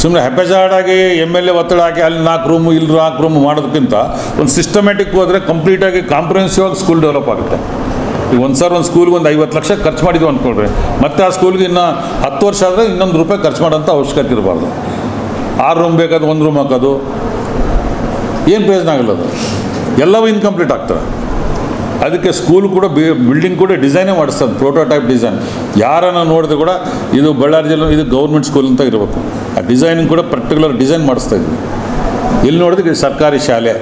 ಸುಮ್ಮನೆ ಹೆಪ್ಪೆಜಾಡಾಗಿ MLA ಒತ್ತಡ ಹಾಕಿ ಅಲ್ಲಿ 4 ರೂಮು ಇಲ್ಲಿ 4 ರೂಮು ಮಾಡೋದಕ್ಕಿಂತ ಒಂದು ಸಿಸ್ಟಮ್ಯಾಟಿಕ್ ಹೋದರೆ ಕಂಪ್ಲೀಟಾಗಿ ಕಾಂಪ್ರಿಹೆನ್ಸಿವ್ ಆಗಿ ಸ್ಕೂಲ್ ಡೆವಲಪ್ ಆಗುತ್ತೆ. ಈಗ ಒಂದು ಸ್ಕೂಲ್ಗೆ ಒಂದು 50 ಲಕ್ಷ ಖರ್ಚು ಮಾಡಿದ್ವಿ ಅಂದ್ಕೊಳ್ರಿ, ಮತ್ತು ಆ ಸ್ಕೂಲ್ಗೆ ಇನ್ನು 10 ವರ್ಷ ಆದರೆ ಇನ್ನೊಂದು ರೂಪಾಯಿ ಖರ್ಚು ಮಾಡೋಂಥ ಅವಶ್ಯಕತೆ ಇರಬಾರ್ದು. 6 ರೂಮ್ ಬೇಕಾದ್ರೆ 1 ರೂಮ್ ಹಾಕೋದು ಏನು ಪ್ರಯೋಜನ ಆಗಲ್ಲ, ಅದು ಎಲ್ಲವೂ ಇನ್ಕಂಪ್ಲೀಟ್ ಆಗ್ತವೆ. ಅದಕ್ಕೆ ಸ್ಕೂಲ್ ಕೂಡ ಬಿಲ್ಡಿಂಗ್ ಕೂಡ ಡಿಸೈನೇ ಮಾಡಿಸ್ತದೆ, ಪ್ರೋಟೋಟೈಪ್ ಡಿಸೈನ್. ಯಾರನ್ನು ನೋಡಿದ್ರೆ ಕೂಡ ಇದು ಬಳ್ಳಾರಿ ಜಿಲ್ಲೆ ಇದು ಗೌರ್ಮೆಂಟ್ ಸ್ಕೂಲ್ ಅಂತ ಇರಬೇಕು. ಆ ಡಿಸೈನಿಂಗ್ ಕೂಡ ಪರ್ಟಿಕ್ಯುಲರ್ ಡಿಸೈನ್ ಮಾಡಿಸ್ತಾ ಇದ್ವಿ. ಎಲ್ಲಿ ನೋಡಿದ್ರೆ ಸರ್ಕಾರಿ ಶಾಲೆ,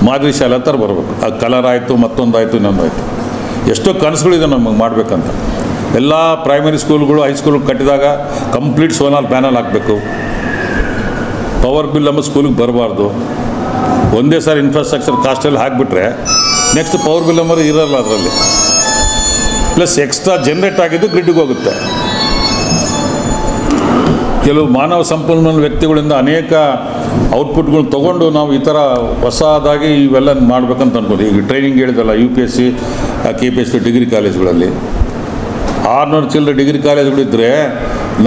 ಮಾದರಿ ಶಾಲೆ ಆ ಥರ ಬರಬೇಕು. ಅದು ಕಲರ್ ಆಯಿತು, ಮತ್ತೊಂದಾಯಿತು, ಇನ್ನೊಂದಾಯಿತು. ಎಷ್ಟೋ ಕನಸುಗಳಿದೆ ನಮಗೆ ಮಾಡಬೇಕಂತ. ಎಲ್ಲ ಪ್ರೈಮರಿ ಸ್ಕೂಲ್ಗಳು, ಹೈಸ್ಕೂಲ್ ಕಟ್ಟಿದಾಗ ಕಂಪ್ಲೀಟ್ ಸೋಲಾರ್ ಪ್ಯಾನಲ್ ಹಾಕಬೇಕು. ಪವರ್ ಬಿಲ್ ನಮ್ಮ ಸ್ಕೂಲಿಗೆ ಬರಬಾರ್ದು. ಒಂದೇ ಸಾರಿ ಇನ್ಫ್ರಾಸ್ಟ್ರಕ್ಚರ್ ಕಾಸ್ಟಲ್ಲಿ ಹಾಕಿಬಿಟ್ರೆ ನೆಕ್ಸ್ಟ್ ಪವರ್ ಬಿಲ್ ನಂಬರ್ ಇರೋಲ್ಲ ಅದರಲ್ಲಿ. ಪ್ಲಸ್ ಎಕ್ಸ್ಟ್ರಾ ಜನ್ರೇಟ್ ಆಗಿದ್ದು ಗ್ರಿಡ್ಗೆ ಹೋಗುತ್ತೆ. ಕೆಲವು ಮಾನವ ಸಂಪನ್ಮೂಲ ವ್ಯಕ್ತಿಗಳಿಂದ ಅನೇಕ ಔಟ್ಪುಟ್ಗಳು ತೊಗೊಂಡು ನಾವು ಈ ಥರ ಹೊಸದಾಗಿ ಇವೆಲ್ಲ ಮಾಡ್ಬೇಕಂತ ಅನ್ಬೋದು. ಈಗ ಟ್ರೈನಿಂಗ್ ಹೇಳಿದಲ್ಲ, UPSC KPSC ಡಿಗ್ರಿ ಕಾಲೇಜುಗಳಲ್ಲಿ 600 ಚಿಲ್ಲರೆ ಡಿಗ್ರಿ ಕಾಲೇಜುಗಳಿದ್ದರೆ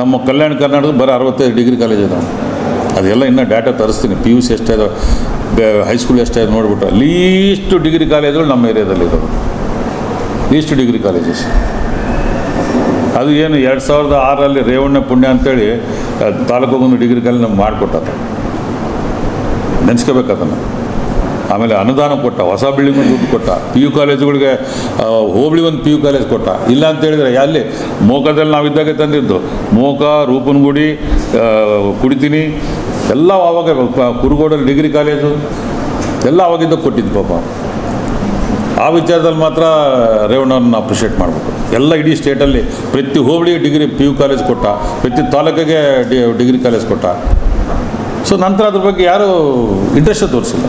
ನಮ್ಮ ಕಲ್ಯಾಣ ಕರ್ನಾಟಕದ ಬರೀ 65 ಡಿಗ್ರಿ ಕಾಲೇಜ್ ಇದಾವೆ. ಅದೆಲ್ಲ ಇನ್ನೂ ಡಾಟಾ ತರಿಸ್ತೀನಿ. PUC ಎಷ್ಟಿದೆ, ಹೈಸ್ಕೂಲ್ ಎಷ್ಟಿದೆ ನೋಡಿಬಿಟ್ರೆ ಲೀಸ್ಟ್ ಡಿಗ್ರಿ ಕಾಲೇಜುಗಳು ನಮ್ಮ ಏರಿಯಾದಲ್ಲಿ ಇರೋದು, ಲೀಸ್ಟ್ ಡಿಗ್ರಿ ಕಾಲೇಜಸ್. ಅದು ಏನು 2006 ರೇವಣ್ಣ ಪುಣ್ಯ ಅಂತೇಳಿ ತಾಲೂಕಿಗೊಂದು ಡಿಗ್ರಿ ಕಾಲೇಜ್ ನಮ್ಗೆ ಮಾಡಿಕೊಟ್ಟ, ನೆನೆಸ್ಕೋಬೇಕು ಅದನ್ನು. ಆಮೇಲೆ ಅನುದಾನ ಕೊಟ್ಟ, ಹೊಸ ಬಿಲ್ಡಿಂಗ್ ದುಡ್ಡು ಕೊಟ್ಟ, PU ಕಾಲೇಜುಗಳಿಗೆ ಹೋಬಳಿ ಒಂದು PU ಕಾಲೇಜ್ ಕೊಟ್ಟ. ಇಲ್ಲ ಅಂತ ಹೇಳಿದರೆ ಅಲ್ಲಿ ಮೋಕದಲ್ಲಿ ನಾವಿದ್ದಾಗ ತಂದಿದ್ದು ಮೋಕ, ರೂಪನಗುಡಿ, ಕುಡಿತೀನಿ ಎಲ್ಲ ಆವಾಗ, ಕುರುಗೋಡಲ್ಲಿ ಡಿಗ್ರಿ ಕಾಲೇಜು ಎಲ್ಲ ಆವಾಗಿದ್ದ ಕೊಟ್ಟಿದ್ದು ಪಾಪ. ಆ ವಿಚಾರದಲ್ಲಿ ಮಾತ್ರ ರೇವಣ್ಣವ್ರನ್ನ ಅಪ್ರಿಷಿಯೇಟ್ ಮಾಡಬೇಕು. ಎಲ್ಲ ಇಡೀ ಸ್ಟೇಟಲ್ಲಿ ಪ್ರತಿ ಹೋಬಳಿಗೆ ಡಿಗ್ರಿ PU ಕಾಲೇಜ್ ಕೊಟ್ಟ, ಪ್ರತಿ ತಾಲೂಕಿಗೆ ಡಿಗ್ರಿ ಕಾಲೇಜ್ ಕೊಟ್ಟ. ಸೊ ನಂತರ ಅದ್ರ ಬಗ್ಗೆ ಯಾರೂ ಇಂಟ್ರೆಸ್ಟ್ ತೋರಿಸಿಲ್ಲ.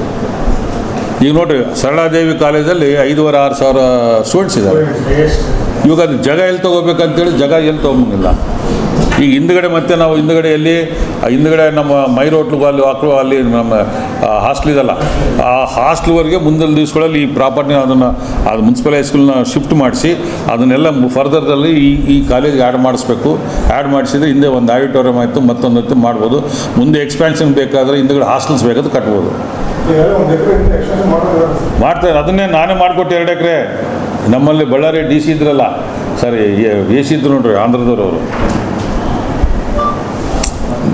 ಈಗ ನೋಡಿರಿ, ಸರಳಾದೇವಿ ಕಾಲೇಜಲ್ಲಿ 5,500-6 ಸಾವಿರ ಸ್ಟೂಡೆಂಟ್ಸ್ ಇದ್ದಾರೆ. ಇವಾಗ ಅದು ಜಾಗ ಎಲ್ಲಿ ತೊಗೋಬೇಕಂತೇಳಿ ಜಾಗ ಎಲ್ಲಿ ತೊಗೊಂಬಂಗಿಲ್ಲ. ಈಗ ಹಿಂದ್ಗಡೆ ಮತ್ತೆ ನಾವು ಹಿಂದ್ಗಡೆ ನಮ್ಮ ಮೈರ್ ಹೋಟ್ಲಿಗೆ ಅಲ್ಲಿ ನಮ್ಮ ಹಾಸ್ಟ್ಲ್ ಇದಲ್ಲ, ಆ ಹಾಸ್ಟ್ಲ್ವರೆಗೆ ಮುಂದಿನ ದಿವಸಗಳಲ್ಲಿ ಈ ಪ್ರಾಪರ್ಟಿನ ಅದು ಮುನ್ಸಿಪಲ್ ಹೈಸ್ಕೂಲ್ನ ಶಿಫ್ಟ್ ಮಾಡಿಸಿ ಅದನ್ನೆಲ್ಲ ಫರ್ದರ್ದಲ್ಲಿ ಈ ಕಾಲೇಜ್ಗೆ ಆ್ಯಡ್ ಮಾಡಿಸ್ಬೇಕು. ಆ್ಯಡ್ ಮಾಡಿಸಿದ್ರೆ ಹಿಂದೆ ಒಂದು ಆಡಿಟೋರಿಯಂ ಆಯಿತು, ಮತ್ತೊಂದು ಮಾಡ್ಬೋದು. ಮುಂದೆ ಎಕ್ಸ್ಪ್ಯಾನ್ಷನ್ ಬೇಕಾದರೆ ಹಿಂದ್ಗಡೆ ಹಾಸ್ಟೆಲ್ಸ್ ಬೇಕಾದ್ರೆ ಕಟ್ಬೋದು. ಮಾಡ್ತಾರೆ. ಅದನ್ನೇ ನಾನೇ ಮಾಡಿಕೊಟ್ಟು 2 ಎಕರೆ. ನಮ್ಮಲ್ಲಿ ಬಳ್ಳಾರಿ DC ಇದ್ರಲ್ಲ, ಸರಿ AC ಇದ್ರು ನೋಡ್ರಿ, ಆಂಧ್ರದವರು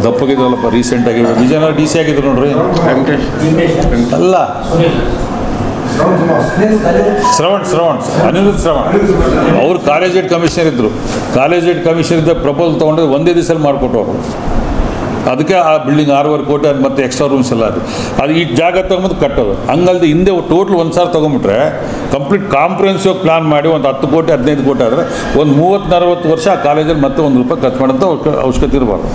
ದಪ್ಪಗಿದ್ರಲ್ಲಪ್ಪ, ರೀಸೆಂಟಾಗಿ ವಿಜಯನಗರ DC ಆಗಿದ್ರು ನೋಡ್ರಿ, ಅಲ್ಲ ಅನಿರುದ್ಧ ಶ್ರವಣ್ ಅವರು ಕಾಲೇಜ್ ಏಡ್ ಕಮಿಷನರ್ ಇದ್ದರು. ಕಾಲೇಜ್ ಏಡ್ ಕಮಿಷನರ್ ಇದ್ದ ಪ್ರಪೋಸಲ್ ತೊಗೊಂಡ್ರೆ ಒಂದೇ ದಿವಸದಲ್ಲಿ ಮಾಡಿಕೊಟ್ಟು ಅವರು. ಅದಕ್ಕೆ ಆ ಬಿಲ್ಡಿಂಗ್ 6.5 ಕೋಟಿ, ಅದು ಮತ್ತು ಎಕ್ಸ್ಟ್ರಾ ರೂಮ್ಸ್ ಎಲ್ಲ ಅದು ಈ ಜಾಗ ತೊಗೊಂಬಂದು ಕಟ್ಟೋದು. ಹಂಗಲ್ದೆ ಹಿಂದೆ ಟೋಟ್ಲ್ ಒಂದು ಸಾರಿ ತೊಗೊಂಬಿಟ್ರೆ ಕಂಪ್ಲೀಟ್ ಕಾಂಪ್ರಿಹೆನ್ಸಿವ್ ಪ್ಲಾನ್ ಮಾಡಿ ಒಂದು 10 ಕೋಟಿ 15 ಕೋಟಿ ಆದರೆ ಒಂದು 30-40 ವರ್ಷ ಆ ಕಾಲೇಜಲ್ಲಿ ಮತ್ತೆ ₹1 ಖರ್ಚು ಮಾಡೋಂಥ ಅವಶ್ಯಕತೆ ಇರಬಾರ್ದು.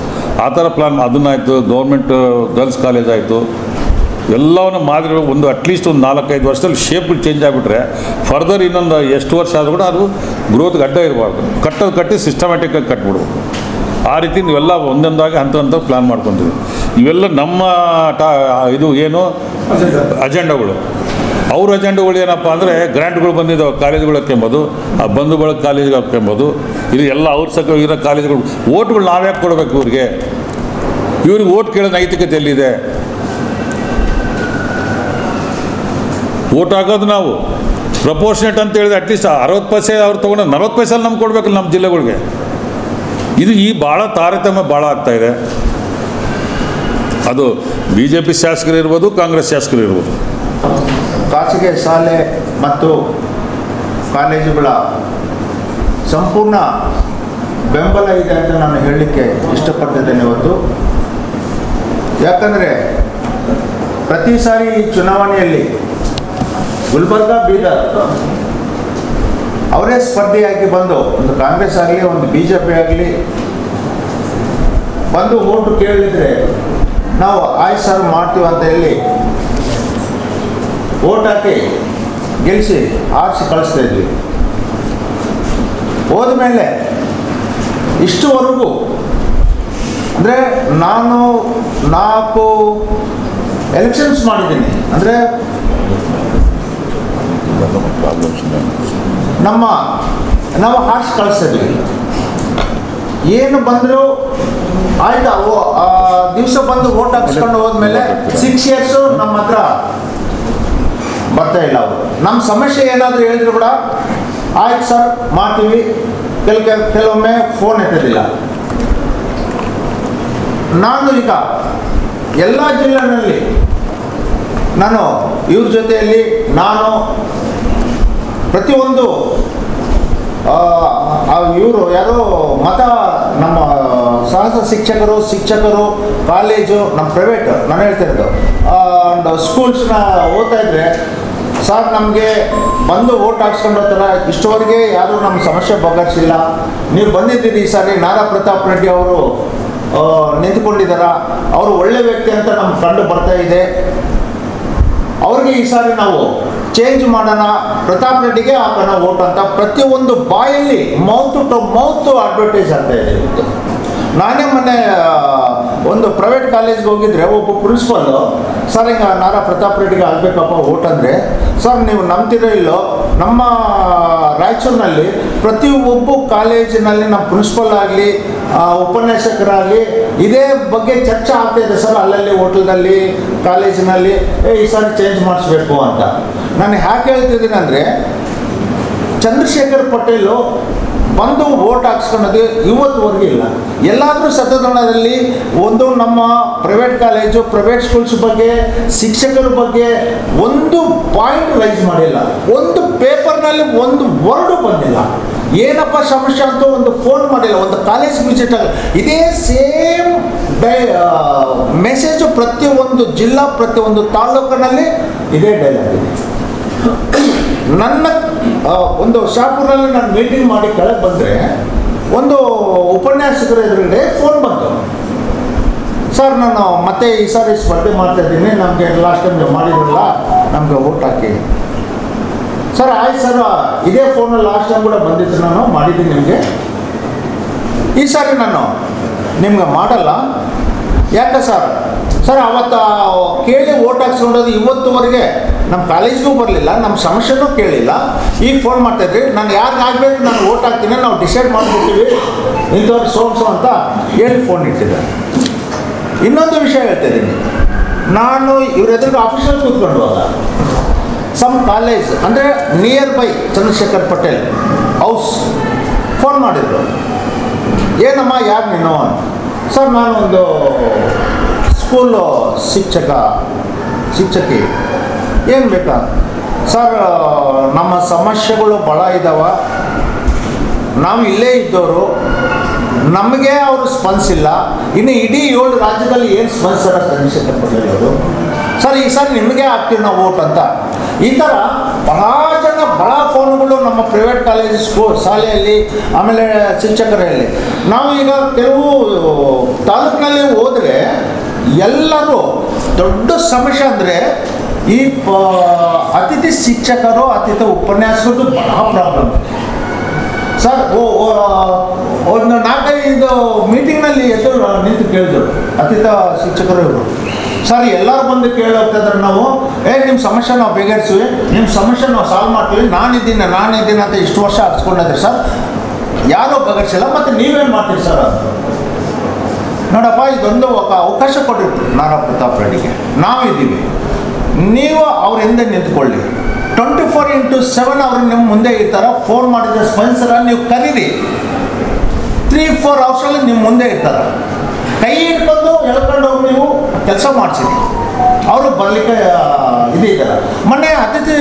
ಆ ಥರ ಪ್ಲಾನ್ ಅದನ್ನಾಯಿತು. ಗೌರ್ಮೆಂಟ್ ಗರ್ಲ್ಸ್ ಕಾಲೇಜ್ ಆಯಿತು. ಎಲ್ಲವನ್ನ ಮಾದರಿ ಒಂದು ಅಟ್ಲೀಸ್ಟ್ ಒಂದು 4-5 ವರ್ಷದಲ್ಲಿ ಶೇಪ್ ಚೇಂಜ್ ಆಗಿಬಿಟ್ರೆ ಫರ್ದರ್ ಇನ್ನೊಂದು ಎಷ್ಟು ವರ್ಷ ಆದರೂ ಕೂಡ ಅದು ಗ್ರೋತ್ಗೆ ಅಡ್ಡ ಇರಬಾರ್ದು. ಕಟ್ಟಿ ಸಿಸ್ಟಮ್ಯಾಟಿಕ್ಕಾಗಿ ಕಟ್ಬಿಡ್ಬೇಕು. ಆ ರೀತಿ ನೀವೆಲ್ಲ ಒಂದೊಂದಾಗಿ ಹಂತ ಪ್ಲ್ಯಾನ್ ಮಾಡ್ಕೊತೀವಿ. ಇವೆಲ್ಲ ನಮ್ಮ ಇದು ಏನು ಅಜೆಂಡಾಗಳು. ಅವ್ರ ಅಜೆಂಡಾಗಳು ಏನಪ್ಪ ಅಂದರೆ ಗ್ರ್ಯಾಂಟ್ಗಳು ಬಂದಿದ್ದಾವೆ ಕಾಲೇಜುಗಳು ಹಾಕ್ಕೊಂಬೋದು, ಆ ಬಂಧು ಬಳಗ ಕಾಲೇಜಿಗೆ ಹಾಕ್ಕೊಂಬೋದು. ಇದು ಎಲ್ಲ ಅವ್ರ ಇರೋ ಕಾಲೇಜುಗಳು. ಓಟ್ಗಳು ನಾವ್ಯಾಕೆ ಕೊಡಬೇಕು ಇವ್ರಿಗೆ ಓಟ್ ಕೇಳೋ ನೈತಿಕತೆ ಎಲ್ಲಿದೆ? ಓಟ್ ಹಾಕೋದು ನಾವು ಪ್ರಪೋರ್ಷನೇಟ್ ಅಂತ ಹೇಳಿದ್ರೆ ಅಟ್ಲೀಸ್ಟ್ 60% ಅವ್ರು ತೊಗೊಂಡು 40% ನಮ್ಗೆ ಕೊಡಬೇಕಲ್ಲ ನಮ್ಮ ಜಿಲ್ಲೆಗಳಿಗೆ. ಇದು ಭಾಳ ತಾರತಮ್ಯ ಭಾಳ ಆಗ್ತಾಯಿದೆ. ಅದು BJP ಶಾಸಕರು ಇರ್ಬೋದು, ಕಾಂಗ್ರೆಸ್ ಶಾಸಕರು ಇರ್ಬೋದು. ಖಾಸಗಿ ಶಾಲೆ ಮತ್ತು ಕಾಲೇಜುಗಳ ಸಂಪೂರ್ಣ ಬೆಂಬಲ ಇದೆ ಅಂತ ನಾನು ಹೇಳಲಿಕ್ಕೆ ಇಷ್ಟಪಡ್ತಿದ್ದೇನೆ ಇವತ್ತು. ಯಾಕಂದರೆ ಪ್ರತಿ ಸಾರಿ ಈ ಚುನಾವಣೆಯಲ್ಲಿ ಗುಲ್ಬರ್ಗ, ಬೀದರ್ ಅವರೇ ಸ್ಪರ್ಧೆಯಾಗಿ ಬಂದು, ಒಂದು ಕಾಂಗ್ರೆಸ್ ಆಗಲಿ ಒಂದು BJP ಆಗಲಿ ಬಂದು ಓಟು ಕೇಳಿದರೆ ನಾವು ಆಯ್ತು ಸರ್ ಮಾಡ್ತೀವಿ ಅಂತ ಹೇಳಿ ಓಟ್ ಹಾಕಿ ಗೆಲ್ಲಿಸಿ ಆರಿಸಿ ಕಳಿಸ್ತಾ ಇದ್ವಿ. ಹೋದ್ಮೇಲೆ ಇಷ್ಟುವರೆಗೂ ಅಂದರೆ ನಾನು 4 ಎಲೆಕ್ಷನ್ಸ್ ಮಾಡಿದ್ದೀನಿ. ಅಂದರೆ ನಾವು ಹಾರ್ಸ್ ಕಳಿಸ್ತಿದ್ವಿ. ಏನು ಬಂದರೂ ಆಯ್ತಾ ದಿವಸ ಬಂದು ಓಟ್ ಹಾಕ್ಸ್ಕೊಂಡು ಹೋದ್ಮೇಲೆ 6 ಇಯರ್ಸು ನಮ್ಮ ಹತ್ರ ಬರ್ತಾ ಇಲ್ಲ ಅವರು. ನಮ್ಮ ಸಮಸ್ಯೆ ಏನಾದರೂ ಹೇಳಿದ್ರು ಕೂಡ ಆಯ್ತು ಸರ್ ಮಾಡ್ತೀವಿ. ಕೆಲವೊಮ್ಮೆ ಫೋನ್ ಎತ್ತೋದಿಲ್ಲ. ನಾನು ಈಗ ಎಲ್ಲ ಜಿಲ್ಲೆಯಲ್ಲಿ ನಾನು ಇವ್ರ ಜೊತೆಯಲ್ಲಿ ನಾನು ಪ್ರತಿಯೊಂದು ಇವರು ಯಾರೋ ನಮ್ಮ ಸಹಜ ಶಿಕ್ಷಕರು ಕಾಲೇಜು ನಮ್ಮ ಪ್ರೈವೇಟ್ ನಾನು ಹೇಳ್ತಾ ಇರೋದು ಒಂದು ಸ್ಕೂಲ್ಸ್ನ ಓದ್ತಾ ಇದ್ದರೆ ಸರ್ ನಮಗೆ ಬಂದು ಓಟ್ ಹಾಕ್ಸ್ಕೊಂಡು ಹೋಗ್ತಾರೆ. ಇಷ್ಟವರೆಗೆ ಯಾರೂ ನಮ್ಮ ಸಮಸ್ಯೆ ಬಗೆಹರಿಸಿಲ್ಲ. ನೀವು ಬಂದಿದ್ದೀರಿ ಈ ಸಾರಿ ನಾರಾ ಪ್ರತಾಪ್ ರೆಡ್ಡಿ ಅವರು ನಿಂತ್ಕೊಂಡಿದ್ದಾರ, ಅವರು ಒಳ್ಳೆ ವ್ಯಕ್ತಿ ಅಂತ ನಮ್ಗೆ ಕಂಡು ಬರ್ತಾ ಇದೆ. ಅವ್ರಿಗೆ ಈ ಸಾರಿ ನಾವು ಚೇಂಜ್ ಮಾಡೋಣ, ಪ್ರತಾಪ್ ರೆಡ್ಡಿಗೆ ಹಾಕೋಣ ಓಟ್ ಅಂತ ಪ್ರತಿಯೊಂದು ಬಾಯಲ್ಲಿ ಮೌತ್ ಟು ಮೌತ್ ಅಡ್ವರ್ಟೈಸ್ ಆಗ್ತಾ ಇದೆ. ನಾನೇ ಮೊನ್ನೆ ಒಂದು ಪ್ರೈವೇಟ್ ಕಾಲೇಜ್ಗೆ ಹೋಗಿದ್ರೆ ಒಬ್ಬ ಪ್ರಿನ್ಸಿಪಲ್ಲು ಸರ್ ಹಿಂಗೆ ನಾರಾ ಪ್ರತಾಪ್ ರೆಡ್ಡಿಗೆ ಆಗಬೇಕಪ್ಪ ಓಟ್ ಅಂದರೆ, ಸರ್ ನೀವು ನಂಬ್ತಿರೋ ಇಲ್ಲೋ ನಮ್ಮ ರಾಯಚೂರಿನಲ್ಲಿ ಪ್ರತಿಯೊಬ್ಬ ಕಾಲೇಜಿನಲ್ಲಿ ನಮ್ಮ ಪ್ರಿನ್ಸಿಪಲ್ ಆಗಲಿ ಉಪನ್ಯಾಸಕರಾಗಲಿ ಇದೇ ಬಗ್ಗೆ ಚರ್ಚೆ ಆಗ್ತಾಯಿದೆ ಸರ್. ಅಲ್ಲಲ್ಲಿ ಹೋಟೆಲ್ನಲ್ಲಿ ಕಾಲೇಜಿನಲ್ಲಿ ಈ ಸಾರಿ ಚೇಂಜ್ ಮಾಡಿಸ್ಬೇಕು ಅಂತ. ನಾನು ಯಾಕೆ ಹೇಳ್ತಿದ್ದೀನಿ ಅಂದರೆ ಚಂದ್ರಶೇಖರ್ ಪಟೇಲು ಬಂದು ವೋಟ್ ಹಾಕ್ಸ್ಕೊಳ್ಳೋದು ಇವತ್ತುವರೆಗೂ ಇಲ್ಲ. ಎಲ್ಲಾದರೂ ಸತತದಲ್ಲಿ ಒಂದು ನಮ್ಮ ಪ್ರೈವೇಟ್ ಕಾಲೇಜು, ಪ್ರೈವೇಟ್ ಸ್ಕೂಲ್ಸ್ ಬಗ್ಗೆ, ಶಿಕ್ಷಕರ ಬಗ್ಗೆ ಒಂದು ಪಾಯಿಂಟ್ ರೈಸ್ ಮಾಡಿಲ್ಲ. ಒಂದು ಪೇಪರ್ನಲ್ಲಿ ಒಂದು ವರ್ಡು ಬಂದಿಲ್ಲ. ಏನಪ್ಪ ಸಮಸ್ಯೆ ಅಂತ ಒಂದು ಫೋನ್ ಮಾಡಿಲ್ಲ, ಒಂದು ಕಾಲೇಜ್ ವಿಸಿಟ್ ಆಗ. ಇದೇ ಸೇಮ್ ಮೆಸೇಜು ಪ್ರತಿಯೊಂದು ಜಿಲ್ಲಾ, ಪ್ರತಿಯೊಂದು ತಾಲೂಕಿನಲ್ಲಿ ಇದೇ ಡೈಲಾಗ್ ಇದೆ. ನನ್ನ ಒಂದು ಶಾಪುರಲ್ಲಿ ನಾನು ಮೀಟಿಂಗ್ ಮಾಡಿ ಕೆಳಗೆ ಬಂದರೆ ಒಂದು ಉಪನ್ಯಾಸಕರ ಎದುರುಗಡೆ ಫೋನ್ ಬಂತು. ಸರ್, ನಾನು ಮತ್ತೆ ಈ ಸಾರಿ ಸ್ಪರ್ಧೆ ಮಾಡ್ತಾಯಿದ್ದೀನಿ, ನಮಗೆ ಲಾಸ್ಟ್ ಟೈಮ್ ಮಾಡಿದ್ರಲ್ಲ, ನಮಗೆ ವೋಟ್ ಹಾಕಿ. ಸರ್ ಆಯ್ತು ಸರ್, ಇದೇ ಫೋನಲ್ಲಿ ಲಾಸ್ಟ್ ಟೈಮ್ ಕೂಡ ಬಂದಿತ್ತು, ನಾನು ಮಾಡಿದ್ದೀನಿ ನಿಮಗೆ. ಈ ಸಾರಿ ನಾನು ನಿಮ್ಗೆ ಮಾಡಲ್ಲ. ಯಾಕೆ ಸರ್? ಸರ್ ಅವತ್ತು ಕೇಳಿ ವೋಟ್ ಹಾಕ್ಸ್ಕೊಂಡೋದು ಇವತ್ತುವರೆಗೆ ನಮ್ಮ ಕಾಲೇಜ್ಗೂ ಬರಲಿಲ್ಲ, ನಮ್ಮ ಸಮಸ್ಯೆನೂ ಕೇಳಿಲ್ಲ. ಈಗ ಫೋನ್ ಮಾಡ್ತಾಯಿದ್ರಿ, ನಾನು ಯಾರಿಗೆ ಆಗಬೇಕು ನಾನು ವೋಟ್ ಹಾಕ್ತೀನಿ, ನಾವು ಡಿಸೈಡ್ ಮಾಡಿಬಿಡ್ತೀವಿ ಇಂಥವ್ರು ಸೋಮ್ಸೋ ಅಂತ ಹೇಳಿ ಫೋನ್ ಇಟ್ಟಿದ್ದಾರೆ. ಇನ್ನೊಂದು ವಿಷಯ ಹೇಳ್ತಾಯಿದ್ದೀನಿ, ನಾನು ಇವ್ರ ಎದುರಿಗೆ ಆಫೀಸಲ್ಲಿ ಕೂತ್ಕೊಂಡುವಾಗ ಸಮ್ ಕಾಲೇಜ್ ಅಂದರೆ nearby Chandrashekhar Patel house phone ಮಾಡಿದ್ರು. ಏನಮ್ಮ, ಯಾರು ನೀನು? ಸರ್, ನಾನು ಒಂದು ಸ್ಕೂಲು ಶಿಕ್ಷಕಿ. ಏನು ಬೇಕಾ? ಸರ್, ನಮ್ಮ ಸಮಸ್ಯೆಗಳು ಭಾಳ ಇದ್ದಾವೆ, ನಾವು ಇಲ್ಲೇ ಇದ್ದವರು, ನಮಗೆ ಅವರು ಸ್ಪಂದಿಸಿಲ್ಲ. ಇನ್ನು ಇಡೀ 7 ರಾಜ್ಯದಲ್ಲಿ ಏನು ಸ್ಪಂದಿಸ್ತಾರ ಚಂದ್ರಶೇಖರ್ ಪಟೇಲ್ ಅವರು? ಸರ್, ಈ ಸರ್ ನಿಮಗೆ ಹಾಕ್ತೀವಿ ನಾವು ವೋಟ್ ಅಂತ. ಈ ಥರ ಭಾಳ ಜನ ಭಾಳ ಫೋನ್ಗಳು ನಮ್ಮ ಪ್ರೈವೇಟ್ ಕಾಲೇಜ್, ಶಾಲೆಯಲ್ಲಿ, ಆಮೇಲೆ ಶಿಕ್ಷಕರಲ್ಲಿ. ನಾವು ಈಗ ಕೆಲವು ತಾಲೂಕಿನಲ್ಲಿ ಹೋದರೆ ಎಲ್ಲರೂ ದೊಡ್ಡ ಸಮಸ್ಯೆ ಅಂದರೆ ಈ ಅತಿಥಿ ಶಿಕ್ಷಕರು, ಅತಿಥಿ ಉಪನ್ಯಾಸಕರು ಭಾಳ ಪ್ರಾಬ್ಲಮ್. ಸರ್, ಒಂದು 4-5 ಮೀಟಿಂಗ್ನಲ್ಲಿ ಎದುರು ನಿಂತು ಕೇಳಿದ್ರು ಅತಿಥಿ ಶಿಕ್ಷಕರು ಇವರು. ಸರ್, ಎಲ್ಲರೂ ಬಂದು ಕೇಳೋಗ್ತಿದ್ರೆ ನಾವು ನಿಮ್ಮ ಸಮಸ್ಯೆ ನಾವು ಬಗೆಹರಿಸ್ತೀವಿ, ನಿಮ್ಮ ಸಮಸ್ಯೆ ನಾವು ಸಾಲ್ವ್ ಮಾಡ್ತೀವಿ, ನಾನಿದ್ದೀನಿ ಅಂತ ಇಷ್ಟು ವರ್ಷ ಹಚ್ಕೊಂಡಿದ್ರಿ ಸರ್, ಯಾರೂ ಬಗೆಹರಿಸಿಲ್ಲ, ಮತ್ತು ನೀವೇನು ಮಾಡ್ತೀರಿ ಸರ್ ಅಂತ. ನೋಡಪ್ಪ, ಇದೊಂದು ಅವಕಾಶ ಕೊಟ್ಟಿರ್ತೀವಿ ನಾರಾ ಪ್ರತಾಪ್ ರೆಡ್ಡಿಗೆ, ನಾವಿದ್ದೀವಿ, ನೀವು ಅವ್ರ ಹಿಂದೆ ನಿಂತ್ಕೊಳ್ಳಿ. 24/7 ಅವರು ನಿಮ್ಮ ಮುಂದೆ ಇರ್ತಾರೆ. ಫೋನ್ ಮಾಡಿದ್ರೆ ಸ್ಪಂದಿಸರ, ನೀವು ಕರೀರಿ, 3-4 ಅವರ್ಸಲ್ಲಿ ನಿಮ್ಮ ಮುಂದೆ ಇರ್ತಾರೆ. ಕೈ ಹಿಡ್ಕೊಂಡು ಎಳ್ಕೊಂಡು ಹೋಗಿ ನೀವು ಕೆಲಸ ಮಾಡಿಸಿರಿ, ಅವರು ಬರಲಿಕ್ಕೆ ಇದ್ದಾರೆ. ಮೊನ್ನೆ ಅತಿಥಿ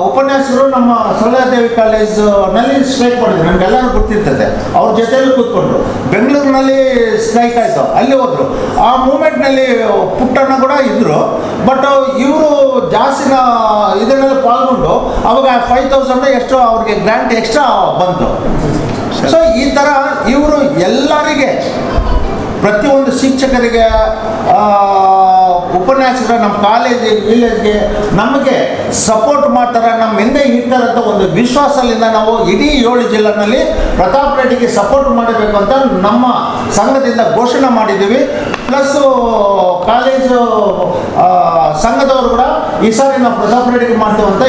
ಉಪನ್ಯಾಸಕರು ನಮ್ಮ ಸರಳಾದೇವಿ ಕಾಲೇಜ್ನಲ್ಲಿ ಸ್ಟ್ರೈಕ್ ಮಾಡಿದ್ರು, ನಮಗೆಲ್ಲರೂ ಗೊತ್ತಿರ್ತದೆ. ಅವ್ರ ಜೊತೆಯಲ್ಲಿ ಕೂತ್ಕೊಂಡ್ರು. ಬೆಂಗಳೂರಿನಲ್ಲಿ ಸ್ಟ್ರೈಕ್ ಆಯಿತು, ಅಲ್ಲಿ ಹೋದರು. ಆ ಮೂಮೆಂಟ್ನಲ್ಲಿ ಪುಟ್ಟಣ್ಣ ಕೂಡ ಇದ್ದರು. ಬಟ್ ಇವರು ಜಾಸ್ತಿನ ಇದನ್ನೆಲ್ಲ ಪಾಲ್ಗೊಂಡು ಅವಾಗ 5,000 ಎಷ್ಟು ಅವ್ರಿಗೆ ಗ್ರ್ಯಾಂಟ್ ಎಕ್ಸ್ಟ್ರಾ ಬಂತು. ಸೊ ಈ ಥರ ಇವರು ಎಲ್ಲರಿಗೆ, ಪ್ರತಿಯೊಂದು ಶಿಕ್ಷಕರಿಗೆ, ಉಪನ್ಯಾಸಕರ, ನಮ್ಮ ಕಾಲೇಜಿಗೆ, ವಿಲೇಜ್ಗೆ ನಮಗೆ ಸಪೋರ್ಟ್ ಮಾಡ್ತಾರೆ, ನಮ್ಮ ಹಿಂದೆ ಇರ್ತಾರೆ ಅಂತ ಒಂದು ವಿಶ್ವಾಸದಿಂದ ನಾವು ಇಡೀ 7 ಜಿಲ್ಲೆನಲ್ಲಿ ಪ್ರತಾಪ್ ರೆಡ್ಡಿಗೆ ಸಪೋರ್ಟ್ ಮಾಡಬೇಕು ಅಂತ ನಮ್ಮ ಸಂಘದಿಂದ ಘೋಷಣೆ ಮಾಡಿದ್ದೀವಿ. ಪ್ಲಸ್ಸು ಕಾಲೇಜು ಸಂಘದವರು ಕೂಡ ಈ ಸಾರಿ ನಾವು ಪ್ರತಾಪ್ ರೆಡ್ಡಿಗೆ ಮಾಡ್ತೀವಂತ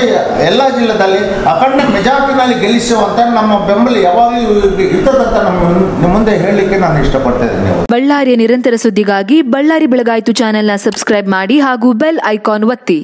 ಎಲ್ಲ ಜಿಲ್ಲೆದಲ್ಲಿ ಅಖಂಡ ಮೆಜಾರಿಟಿನಲ್ಲಿ ಗೆಲ್ಲಿಸುವಂತ ನಮ್ಮ ಬೆಂಬಲ ಯಾವಾಗಲೂ ಇರ್ತದಂತ ನಮ್ಮ ಮುಂದೆ ಹೇಳಲಿಕ್ಕೆ ನಾನು ಇಷ್ಟಪಡ್ತಾ ಇದ್ದೀನಿ. ಬಳ್ಳಾರಿಯ ನಿರಂತರ ಸುದ್ದಿಗಾಗಿ ಬಳ್ಳಾರಿ ಬೆಳಗಾಯಿತು ಚಾನೆಲ್ನ ಸಬ್ಸ್ಕ್ರೈಬ್ ಮಾಡಿ ಹಾಗೂ ಬೆಲ್ ಐಕಾನ್ ಒತ್ತಿ.